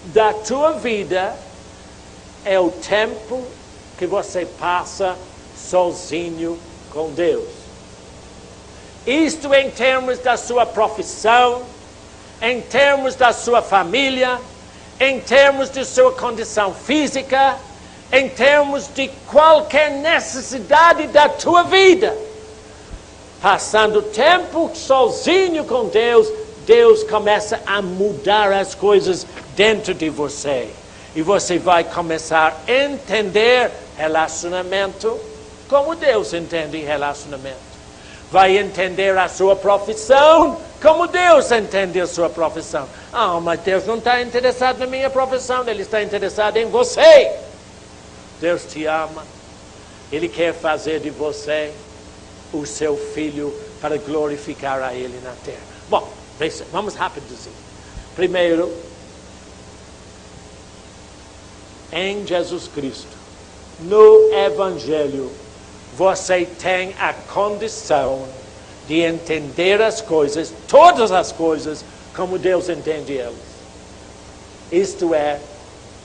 da tua vida é o tempo que você passa sozinho com Deus. Isto em termos da sua profissão, em termos da sua família, em termos de sua condição física, em termos de qualquer necessidade da tua vida. Passando tempo sozinho com Deus, Deus começa a mudar as coisas dentro de você. E você vai começar a entender relacionamento como Deus entende relacionamento. Vai entender a sua profissão como Deus entende a sua profissão. Mas Deus não está interessado na minha profissão, Ele está interessado em você. Deus te ama. Ele quer fazer de você o seu filho para glorificar a Ele na terra. Bom, vamos rapidinho. Primeiro, em Jesus Cristo, no Evangelho, você tem a condição de entender as coisas, todas as coisas, como Deus entende elas. Isto é,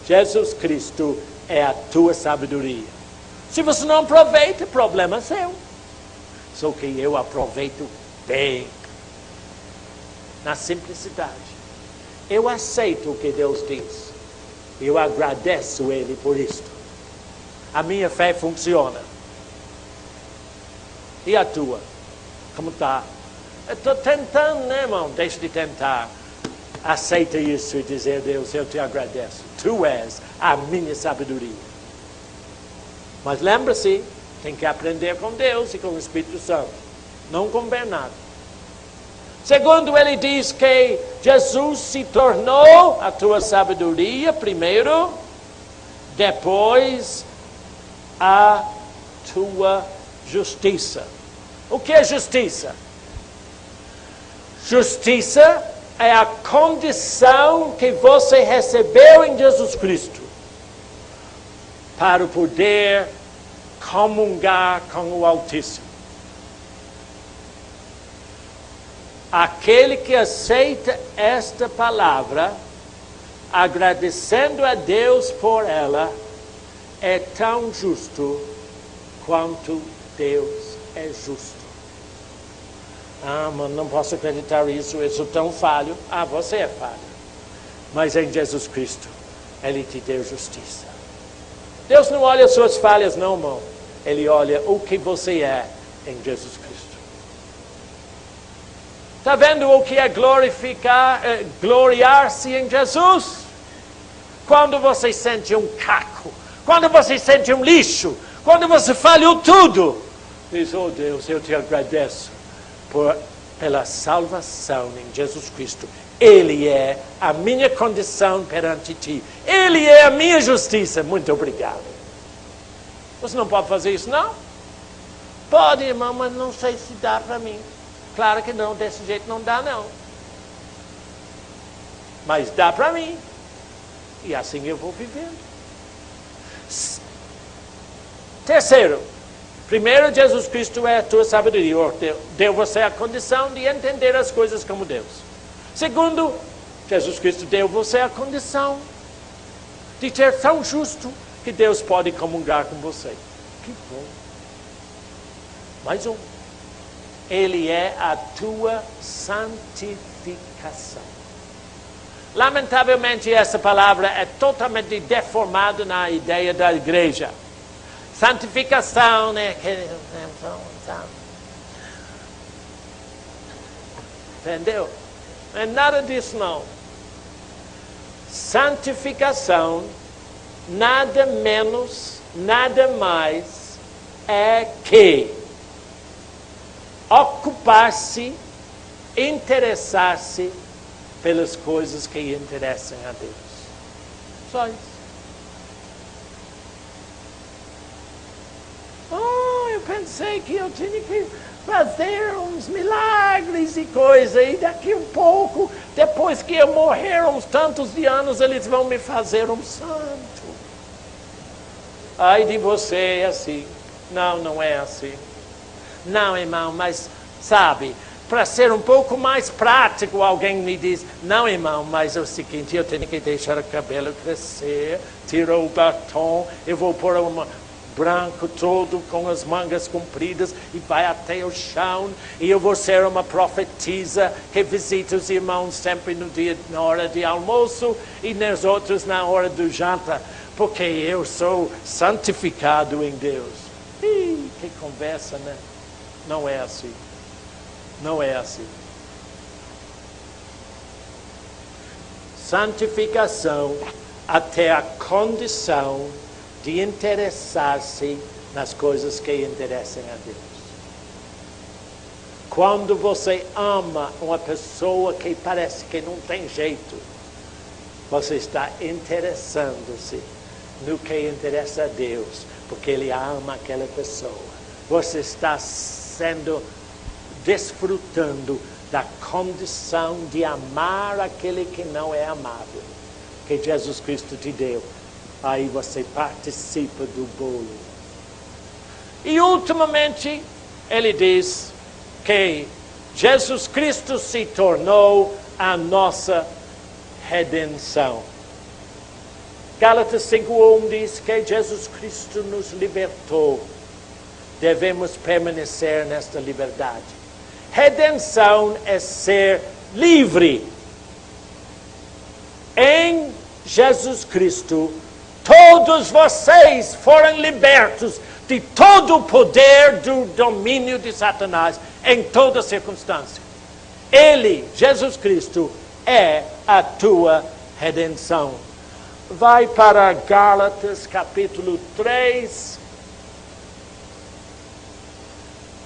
Jesus Cristo é a tua sabedoria. Se você não aproveita, problema seu. Só que eu aproveito bem. Na simplicidade. Eu aceito o que Deus diz. Eu agradeço Ele por isto. A minha fé funciona. E a tua? Como está? Eu estou tentando, né, irmão? Deixa de tentar. Aceita isso e dizer, Deus, eu te agradeço. Tu és a minha sabedoria. Mas lembra-se, tem que aprender com Deus e com o Espírito Santo. Não com Bernardo. Segundo, ele diz que Jesus se tornou a tua sabedoria primeiro, depois a tua justiça. O que é justiça? Justiça é a condição que você recebeu em Jesus Cristo para poder comungar com o Altíssimo. Aquele que aceita esta palavra, agradecendo a Deus por ela, é tão justo quanto Deus é justo. Ah, mas não posso acreditar nisso, eu sou tão falho. Ah, você é falho. Mas em Jesus Cristo, Ele te deu justiça. Deus não olha as suas falhas, não, irmão. Ele olha o que você é em Jesus Cristo. Está vendo o que é gloriar-se em Jesus? Quando você sente um caco, quando você sente um lixo, quando você falhou tudo, diz, oh Deus, eu te agradeço pela salvação em Jesus Cristo. Ele é a minha condição perante ti. Ele é a minha justiça. Muito obrigado. Você não pode fazer isso, não? Pode, irmão, mas não sei se dá para mim. Claro que não, desse jeito não dá, não. Mas dá para mim. E assim eu vou vivendo. Terceiro, primeiro, Jesus Cristo é a tua sabedoria. Deu você a condição de entender as coisas como Deus. Segundo, Jesus Cristo deu você a condição de ser tão justo que Deus pode comungar com você. Que bom. Mais um. Ele é a tua santificação. Lamentavelmente, essa palavra é totalmente deformada na ideia da igreja. Santificação, né? Entendeu? Não é nada disso, não. Santificação, nada menos, nada mais, é que ocupar-se, interessar-se pelas coisas que interessam a Deus. Só isso. Eu pensei que eu tinha que fazer uns milagres e coisa, e daqui um pouco, depois que eu morrer uns tantos de anos, eles vão me fazer um santo. Ai de você, é assim. Não, não é assim. Não, irmão, mas sabe, para ser um pouco mais prático, alguém me diz, não, irmão, mas é o seguinte, eu tenho que deixar o cabelo crescer, tirar o batom, eu vou pôr branco todo, com as mangas compridas, e vai até o chão, e eu vou ser uma profetisa que visita os irmãos sempre na hora de almoço, e nos outros na hora do janta, porque eu sou santificado em Deus. Ih, que conversa, né? Não é assim. Não é assim. Santificação até a condição de interessar-se nas coisas que interessam a Deus. Quando você ama uma pessoa que parece que não tem jeito, você está interessando-se no que interessa a Deus, porque Ele ama aquela pessoa. Você está desfrutando da condição de amar aquele que não é amável, que Jesus Cristo te deu. Aí você participa do bolo. E ultimamente, ele diz que Jesus Cristo se tornou a nossa redenção. Gálatas 5:1 diz que Jesus Cristo nos libertou. Devemos permanecer nesta liberdade. Redenção é ser livre. Em Jesus Cristo, todos vocês foram libertos de todo o poder do domínio de Satanás em toda circunstância. Ele, Jesus Cristo, é a tua redenção. Vai para Gálatas capítulo 3,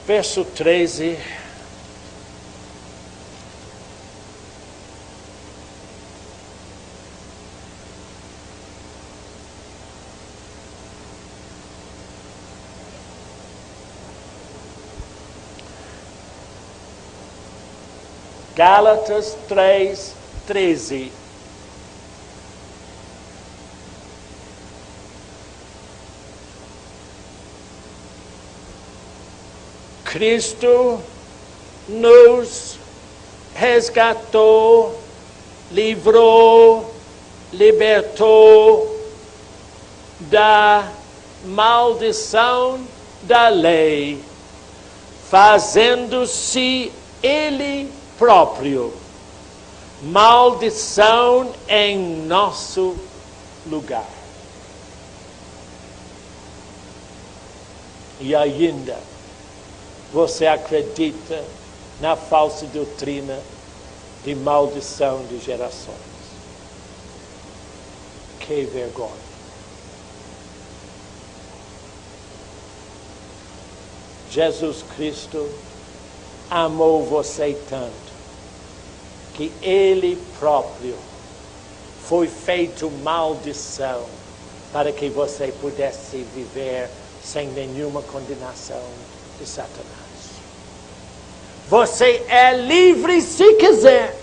verso 13. Gálatas 3, 13. Cristo nos resgatou, livrou, libertou da maldição da lei, fazendo-se Ele próprio maldição em nosso lugar. E ainda, você acredita na falsa doutrina de maldição de gerações. Que vergonha. Jesus Cristo amou você tanto que Ele próprio foi feito maldição para que você pudesse viver sem nenhuma condenação de Satanás. Você é livre se quiser.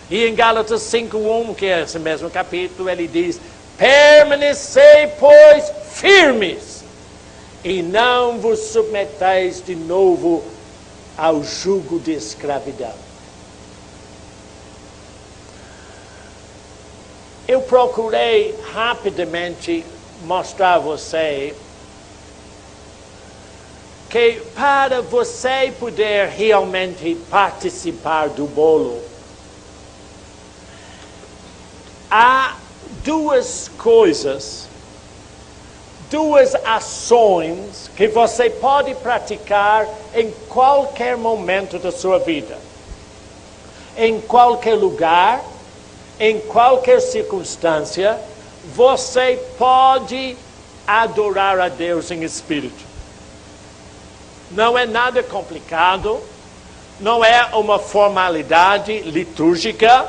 E em Gálatas 5:1, que é esse mesmo capítulo, ele diz: permanecei, pois, firmes, e não vos submetais de novo ao jugo de escravidão. Eu procurei rapidamente mostrar a você que para você poder realmente participar do bolo, há duas coisas, duas ações que você pode praticar em qualquer momento da sua vida, em qualquer lugar, em qualquer circunstância. Você pode adorar a Deus em espírito. Não é nada complicado, não é uma formalidade litúrgica,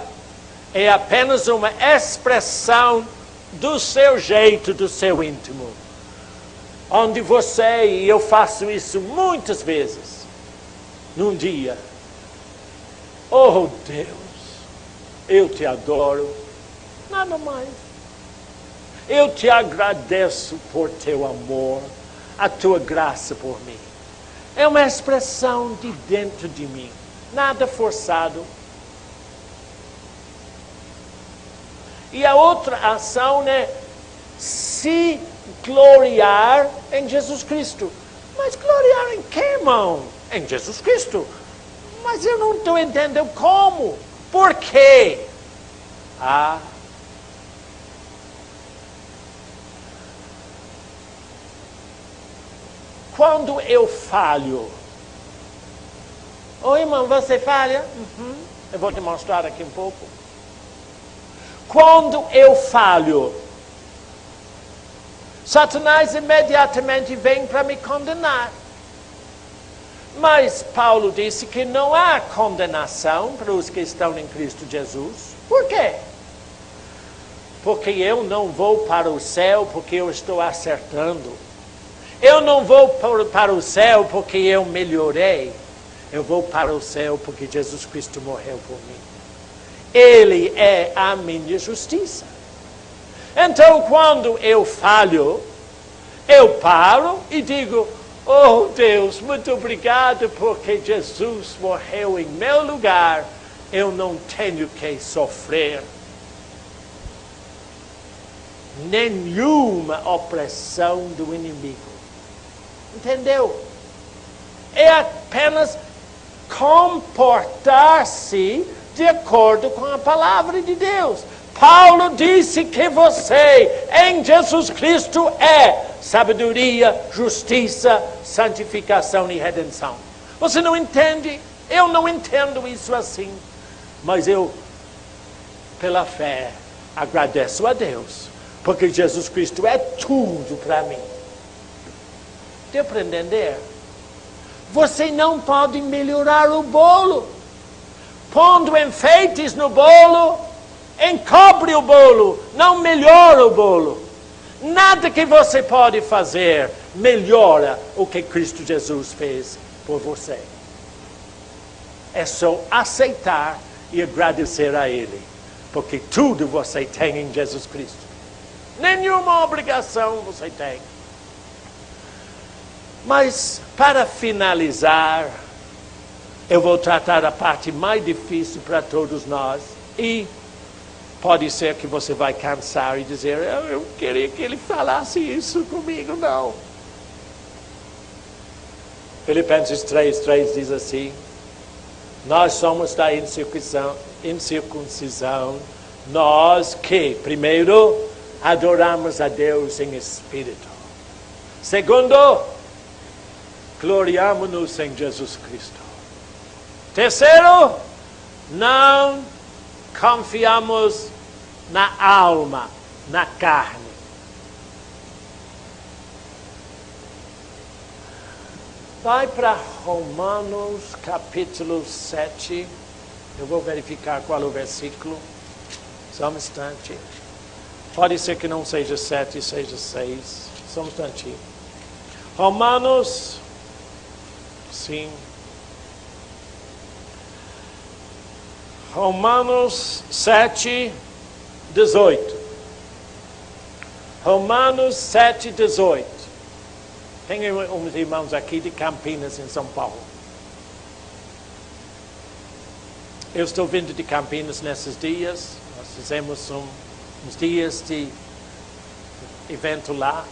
é apenas uma expressão do seu jeito, do seu íntimo. Onde você, e eu faço isso muitas vezes, num dia. Oh Deus, eu te adoro, nada mais. Eu te agradeço por teu amor, a tua graça por mim. É uma expressão de dentro de mim, nada forçado. E a outra ação é se gloriar em Jesus Cristo. Mas gloriar em que, irmão? Em Jesus Cristo. Mas eu não estou entendendo como. Por quê? Quando eu falho. Oi, irmão, você falha? Eu vou te mostrar aqui um pouco. Quando eu falho, Satanás imediatamente vem para me condenar. Mas Paulo disse que não há condenação para os que estão em Cristo Jesus. Por quê? Porque eu não vou para o céu porque eu estou acertando. Eu não vou para o céu porque eu melhorei. Eu vou para o céu porque Jesus Cristo morreu por mim. Ele é a minha justiça. Então, quando eu falho, eu paro e digo: oh Deus, muito obrigado porque Jesus morreu em meu lugar. Eu não tenho que sofrer. nenhuma opressão do inimigo. Entendeu? É apenas comportar-se de acordo com a palavra de Deus. Paulo disse que você, em Jesus Cristo, é sabedoria, justiça, santificação e redenção. Você não entende? Eu não entendo isso assim. Mas eu, pela fé, agradeço a Deus, porque Jesus Cristo é tudo para mim. Deu para entender? Você não pode melhorar o bolo. Pondo enfeites no bolo, encobre o bolo, não melhora o bolo. Nada que você pode fazer melhora o que Cristo Jesus fez por você. É só aceitar e agradecer a Ele, porque tudo você tem em Jesus Cristo. Nenhuma obrigação você tem. Mas, para finalizar, eu vou tratar a parte mais difícil para todos nós. E pode ser que você vai cansar e dizer, eu queria que ele falasse isso comigo, não. Filipenses 3:3 diz assim, nós somos da incircuncisão, nós que, primeiro, adoramos a Deus em espírito. Segundo, gloriamo-nos em Jesus Cristo. Terceiro, não confiamos na alma, na carne. Vai para Romanos capítulo 7. Eu vou verificar qual é o versículo. Só um instante. Pode ser que não seja 7, seja 6. Só um instantinho. Romanos, sim. Romanos 7, 18. Romanos 7, 18. Tem uns irmãos aqui de Campinas, em São Paulo. Eu estou vindo de Campinas nesses dias. Nós fizemos uns dias de evento lá.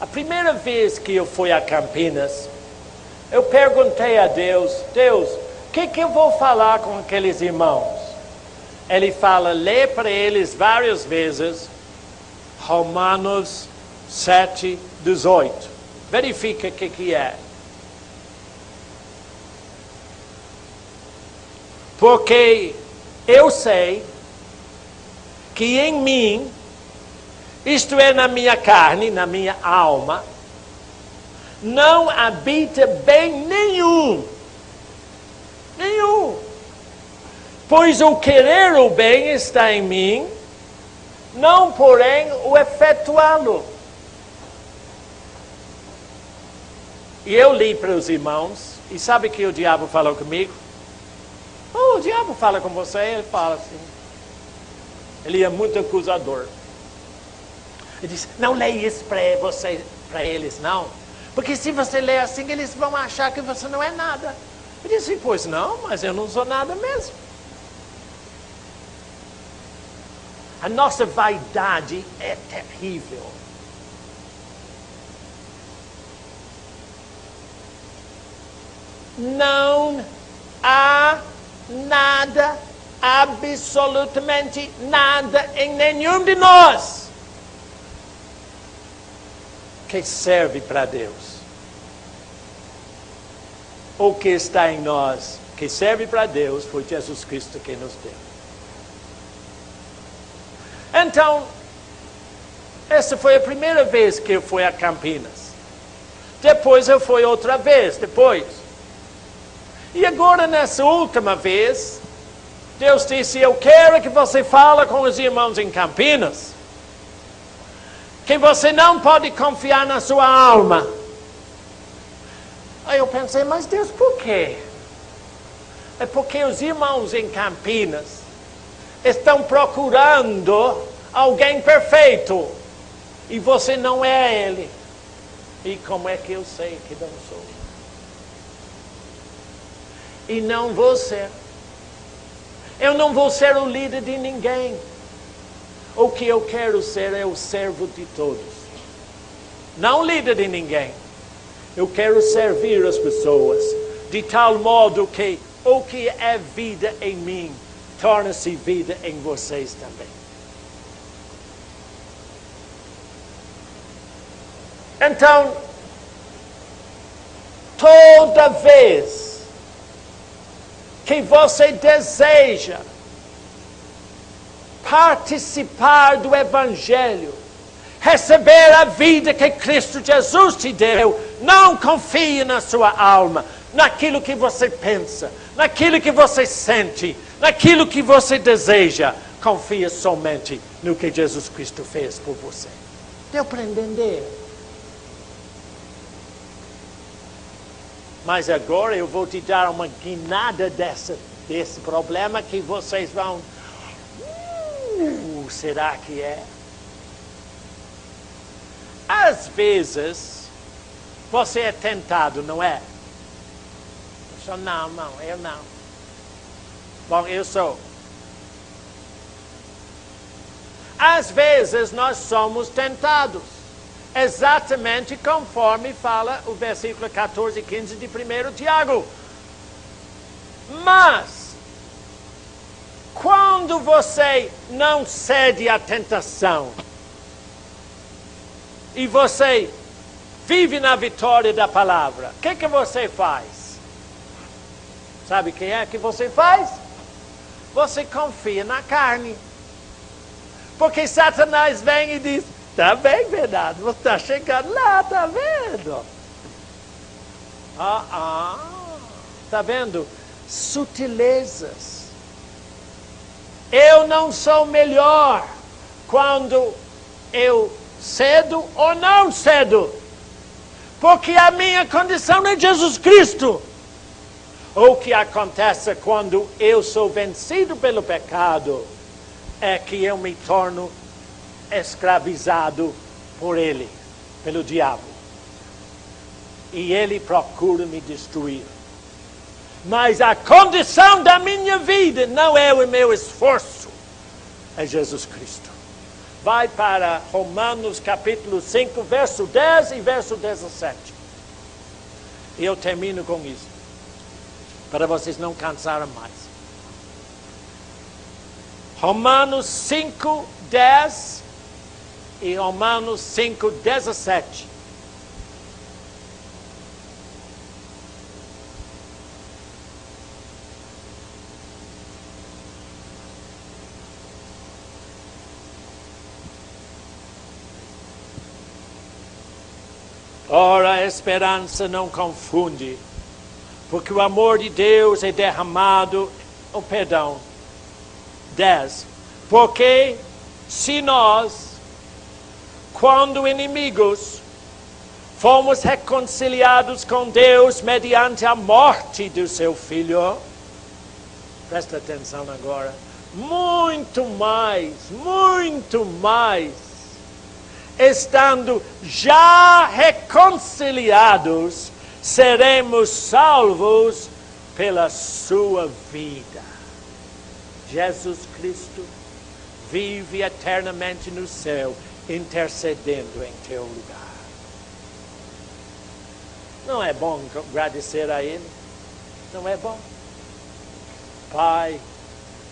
A primeira vez que eu fui a Campinas, eu perguntei a Deus, Deus, o que eu vou falar com aqueles irmãos? Ele fala, lê para eles várias vezes, Romanos 7, 18. Verifica o que é. Porque eu sei que em mim, isto é, na minha carne, na minha alma, não habita bem nenhum. Nenhum. Pois o querer o bem está em mim, não porém o efetuá-lo. E eu li para os irmãos, e sabe o que o diabo falou comigo? Oh, o diabo fala com você, ele fala assim. Ele é muito acusador. Ele diz, não leia isso para eles, não. Porque se você ler assim, eles vão achar que você não é nada. Eu disse, pois não, mas eu não sou nada mesmo. A nossa vaidade é terrível. Não há nada, absolutamente nada em nenhum de nós que serve para Deus. O que está em nós, que serve para Deus, foi Jesus Cristo que nos deu. Então, essa foi a primeira vez que eu fui a Campinas. Depois eu fui outra vez, depois. E agora, nessa última vez, Deus disse, eu quero que você fale com os irmãos em Campinas, que você não pode confiar na sua alma. Aí eu pensei, mas Deus, por quê? É porque os irmãos em Campinas estão procurando alguém perfeito, e você não é ele. E como é que eu sei que não sou? E não vou ser. Eu não vou ser o líder de ninguém. O que eu quero ser é o servo de todos. Não líder de ninguém. Eu quero servir as pessoas de tal modo que o que é vida em mim torna-se vida em vocês também. Então, toda vez que você deseja participar do Evangelho, receber a vida que Cristo Jesus te deu, não confie na sua alma, naquilo que você pensa, naquilo que você sente, naquilo que você deseja. Confia somente no que Jesus Cristo fez por você. Deu para entender? Mas agora eu vou te dar uma guinada desse problema que vocês vão... será que é? Às vezes, você é tentado, não é? Não, eu não. Bom, eu sou. Às vezes nós somos tentados. Exatamente conforme fala o versículo 14 e 15 de 1 Tiago. Mas, quando você não cede à tentação, e você vive na vitória da palavra, o que você faz? Sabe o que é que você faz? Você confia na carne. Porque Satanás vem e diz, tá bem, verdade, você está chegando lá, tá vendo? Tá vendo? Sutilezas. Eu não sou melhor quando eu cedo ou não cedo. Porque a minha condição é Jesus Cristo. O que acontece quando eu sou vencido pelo pecado é que eu me torno escravizado por ele, pelo diabo. E ele procura me destruir. Mas a condição da minha vida não é o meu esforço, é Jesus Cristo. Vai para Romanos capítulo 5, verso 10 e verso 17. E eu termino com isso, para vocês não cansarem mais. Romanos 5, 10 e Romanos 5, 17. Ora, a esperança não confunde, porque o amor de Deus é derramado, perdão, 10. Porque se nós, quando inimigos, fomos reconciliados com Deus mediante a morte do seu Filho, presta atenção agora, muito mais, estando já reconciliados, seremos salvos pela sua vida. Jesus Cristo vive eternamente no céu, intercedendo em teu lugar. Não é bom agradecer a Ele? Não é bom? Pai,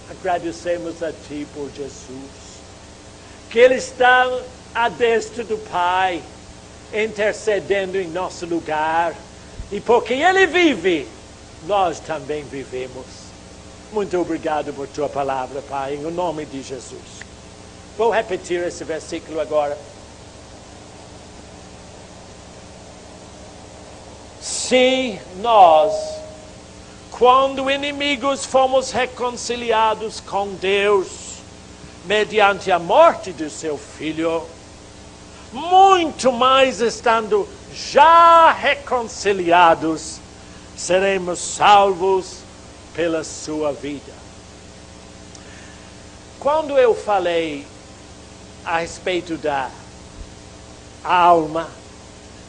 agradecemos a Ti por Jesus, que Ele está à destra do Pai, intercedendo em nosso lugar. E porque Ele vive, nós também vivemos. Muito obrigado por Tua palavra, Pai, em nome de Jesus. Vou repetir esse versículo agora. Se nós, quando inimigos, fomos reconciliados com Deus, mediante a morte do seu Filho, muito mais estando já reconciliados, seremos salvos pela sua vida. Quando eu falei a respeito da alma,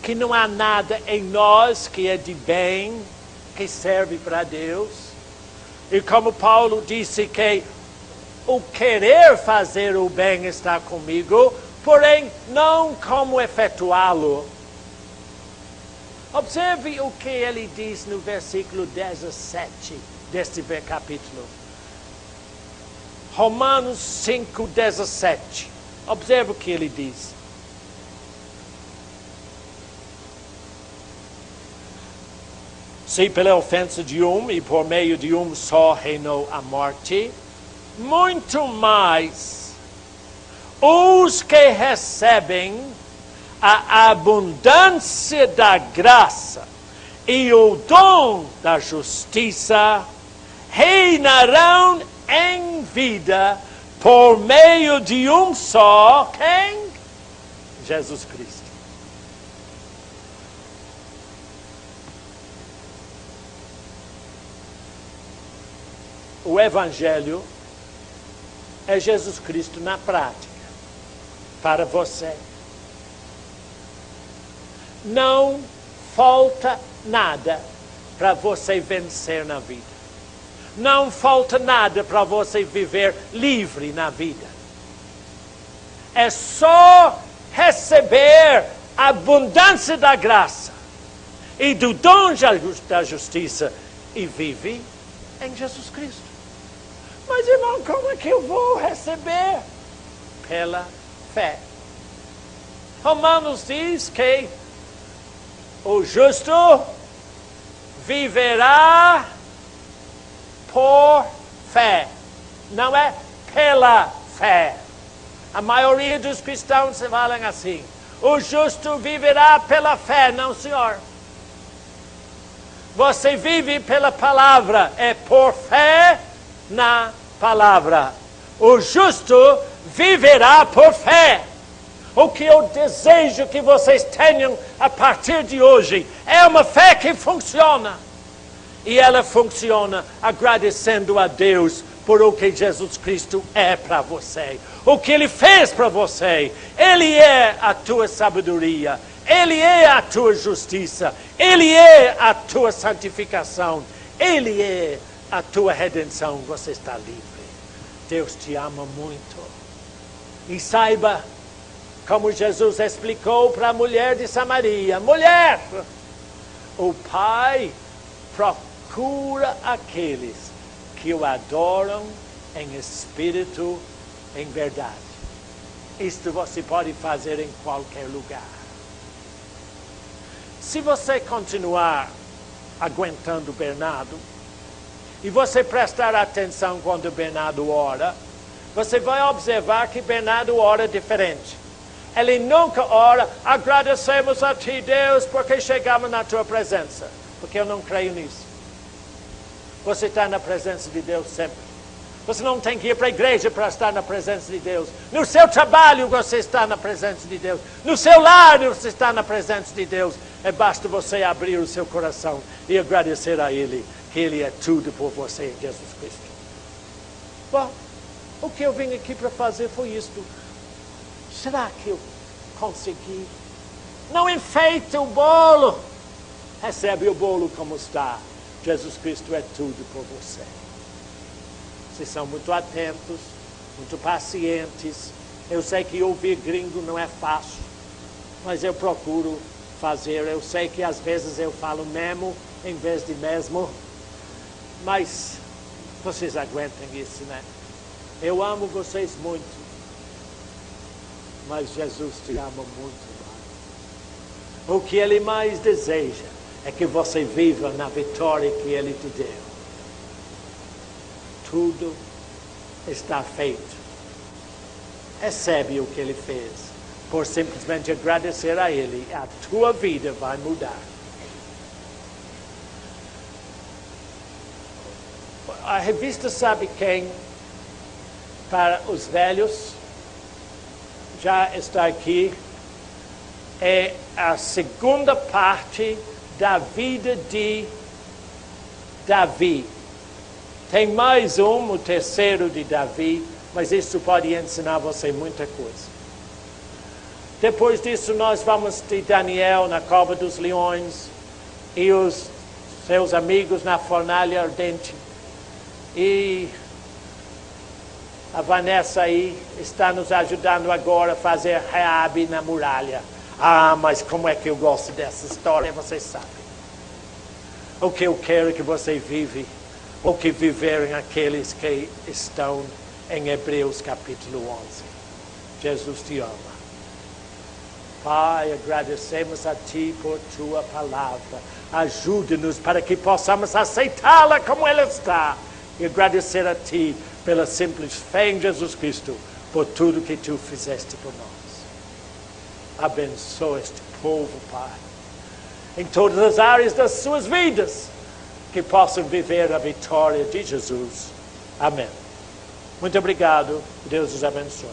que não há nada em nós que é de bem, que serve para Deus, e como Paulo disse que o querer fazer o bem está comigo, porém não como efetuá-lo. Observe o que ele diz no versículo 17 deste capítulo. Romanos 5:17. Observe o que ele diz. Se pela ofensa de um e por meio de um só reinou a morte, muito mais os que recebem a abundância da graça e o dom da justiça reinarão em vida por meio de um só, quem? Jesus Cristo. O Evangelho é Jesus Cristo na prática, para você. Não falta nada para você vencer na vida. Não falta nada para você viver livre na vida. É só receber a abundância da graça e do dom da justiça e vive em Jesus Cristo. Mas, irmão, como é que eu vou receber? Pela fé. Romanos diz que o justo viverá por fé. Não é pela fé. A maioria dos cristãos falam assim. O justo viverá pela fé. Não, senhor. Você vive pela palavra. É por fé na palavra. O justo viverá por fé. O que eu desejo que vocês tenham a partir de hoje é uma fé que funciona. E ela funciona agradecendo a Deus por o que Jesus Cristo é para você. O que Ele fez para você. Ele é a tua sabedoria. Ele é a tua justiça. Ele é a tua santificação. Ele é a tua redenção. Você está livre. Deus te ama muito. E saiba, como Jesus explicou para a mulher de Samaria. Mulher, o Pai procura aqueles que o adoram em espírito, em verdade. Isto você pode fazer em qualquer lugar. Se você continuar aguentando Bernardo, e você prestar atenção quando Bernardo ora, você vai observar que Bernardo ora diferente. Ele nunca ora, agradecemos a ti, Deus, porque chegamos na tua presença. Porque eu não creio nisso. Você está na presença de Deus sempre. Você não tem que ir para a igreja para estar na presença de Deus. No seu trabalho você está na presença de Deus. No seu lar você está na presença de Deus. Basta você abrir o seu coração e agradecer a Ele, que Ele é tudo por você em Jesus Cristo. Bom, o que eu vim aqui para fazer foi isto. Será que eu consegui? Não enfeite o bolo. Recebe o bolo como está. Jesus Cristo é tudo por você. Vocês são muito atentos, muito pacientes. Eu sei que ouvir gringo não é fácil, mas eu procuro fazer. Eu sei que às vezes eu falo mesmo em vez de mesmo, mas vocês aguentam isso, né? Eu amo vocês muito, mas Jesus te ama muito mais. O que Ele mais deseja é que você viva na vitória que Ele te deu. Tudo está feito. Recebe o que Ele fez. Por simplesmente agradecer a Ele, a tua vida vai mudar. A revista Sabe Quem, para os velhos, já está aqui. É a segunda parte da vida de Davi. Tem mais o terceiro de Davi, mas isso pode ensinar você muita coisa. Depois disso, nós vamos de Daniel na cova dos leões e os seus amigos na fornalha ardente. E A Vanessa aí está nos ajudando agora a fazer Raabe na muralha. Ah, mas como é que eu gosto dessa história, vocês sabem. O que eu quero que você vive, o que viverem aqueles que estão em Hebreus capítulo 11. Jesus te ama. Pai, agradecemos a Ti por Tua palavra. Ajude-nos para que possamos aceitá-la como ela está. E agradecer a Ti pela simples fé em Jesus Cristo, por tudo que Tu fizeste por nós. Abençoa este povo, Pai, em todas as áreas das suas vidas, que possam viver a vitória de Jesus. Amém. Muito obrigado. Deus os abençoe.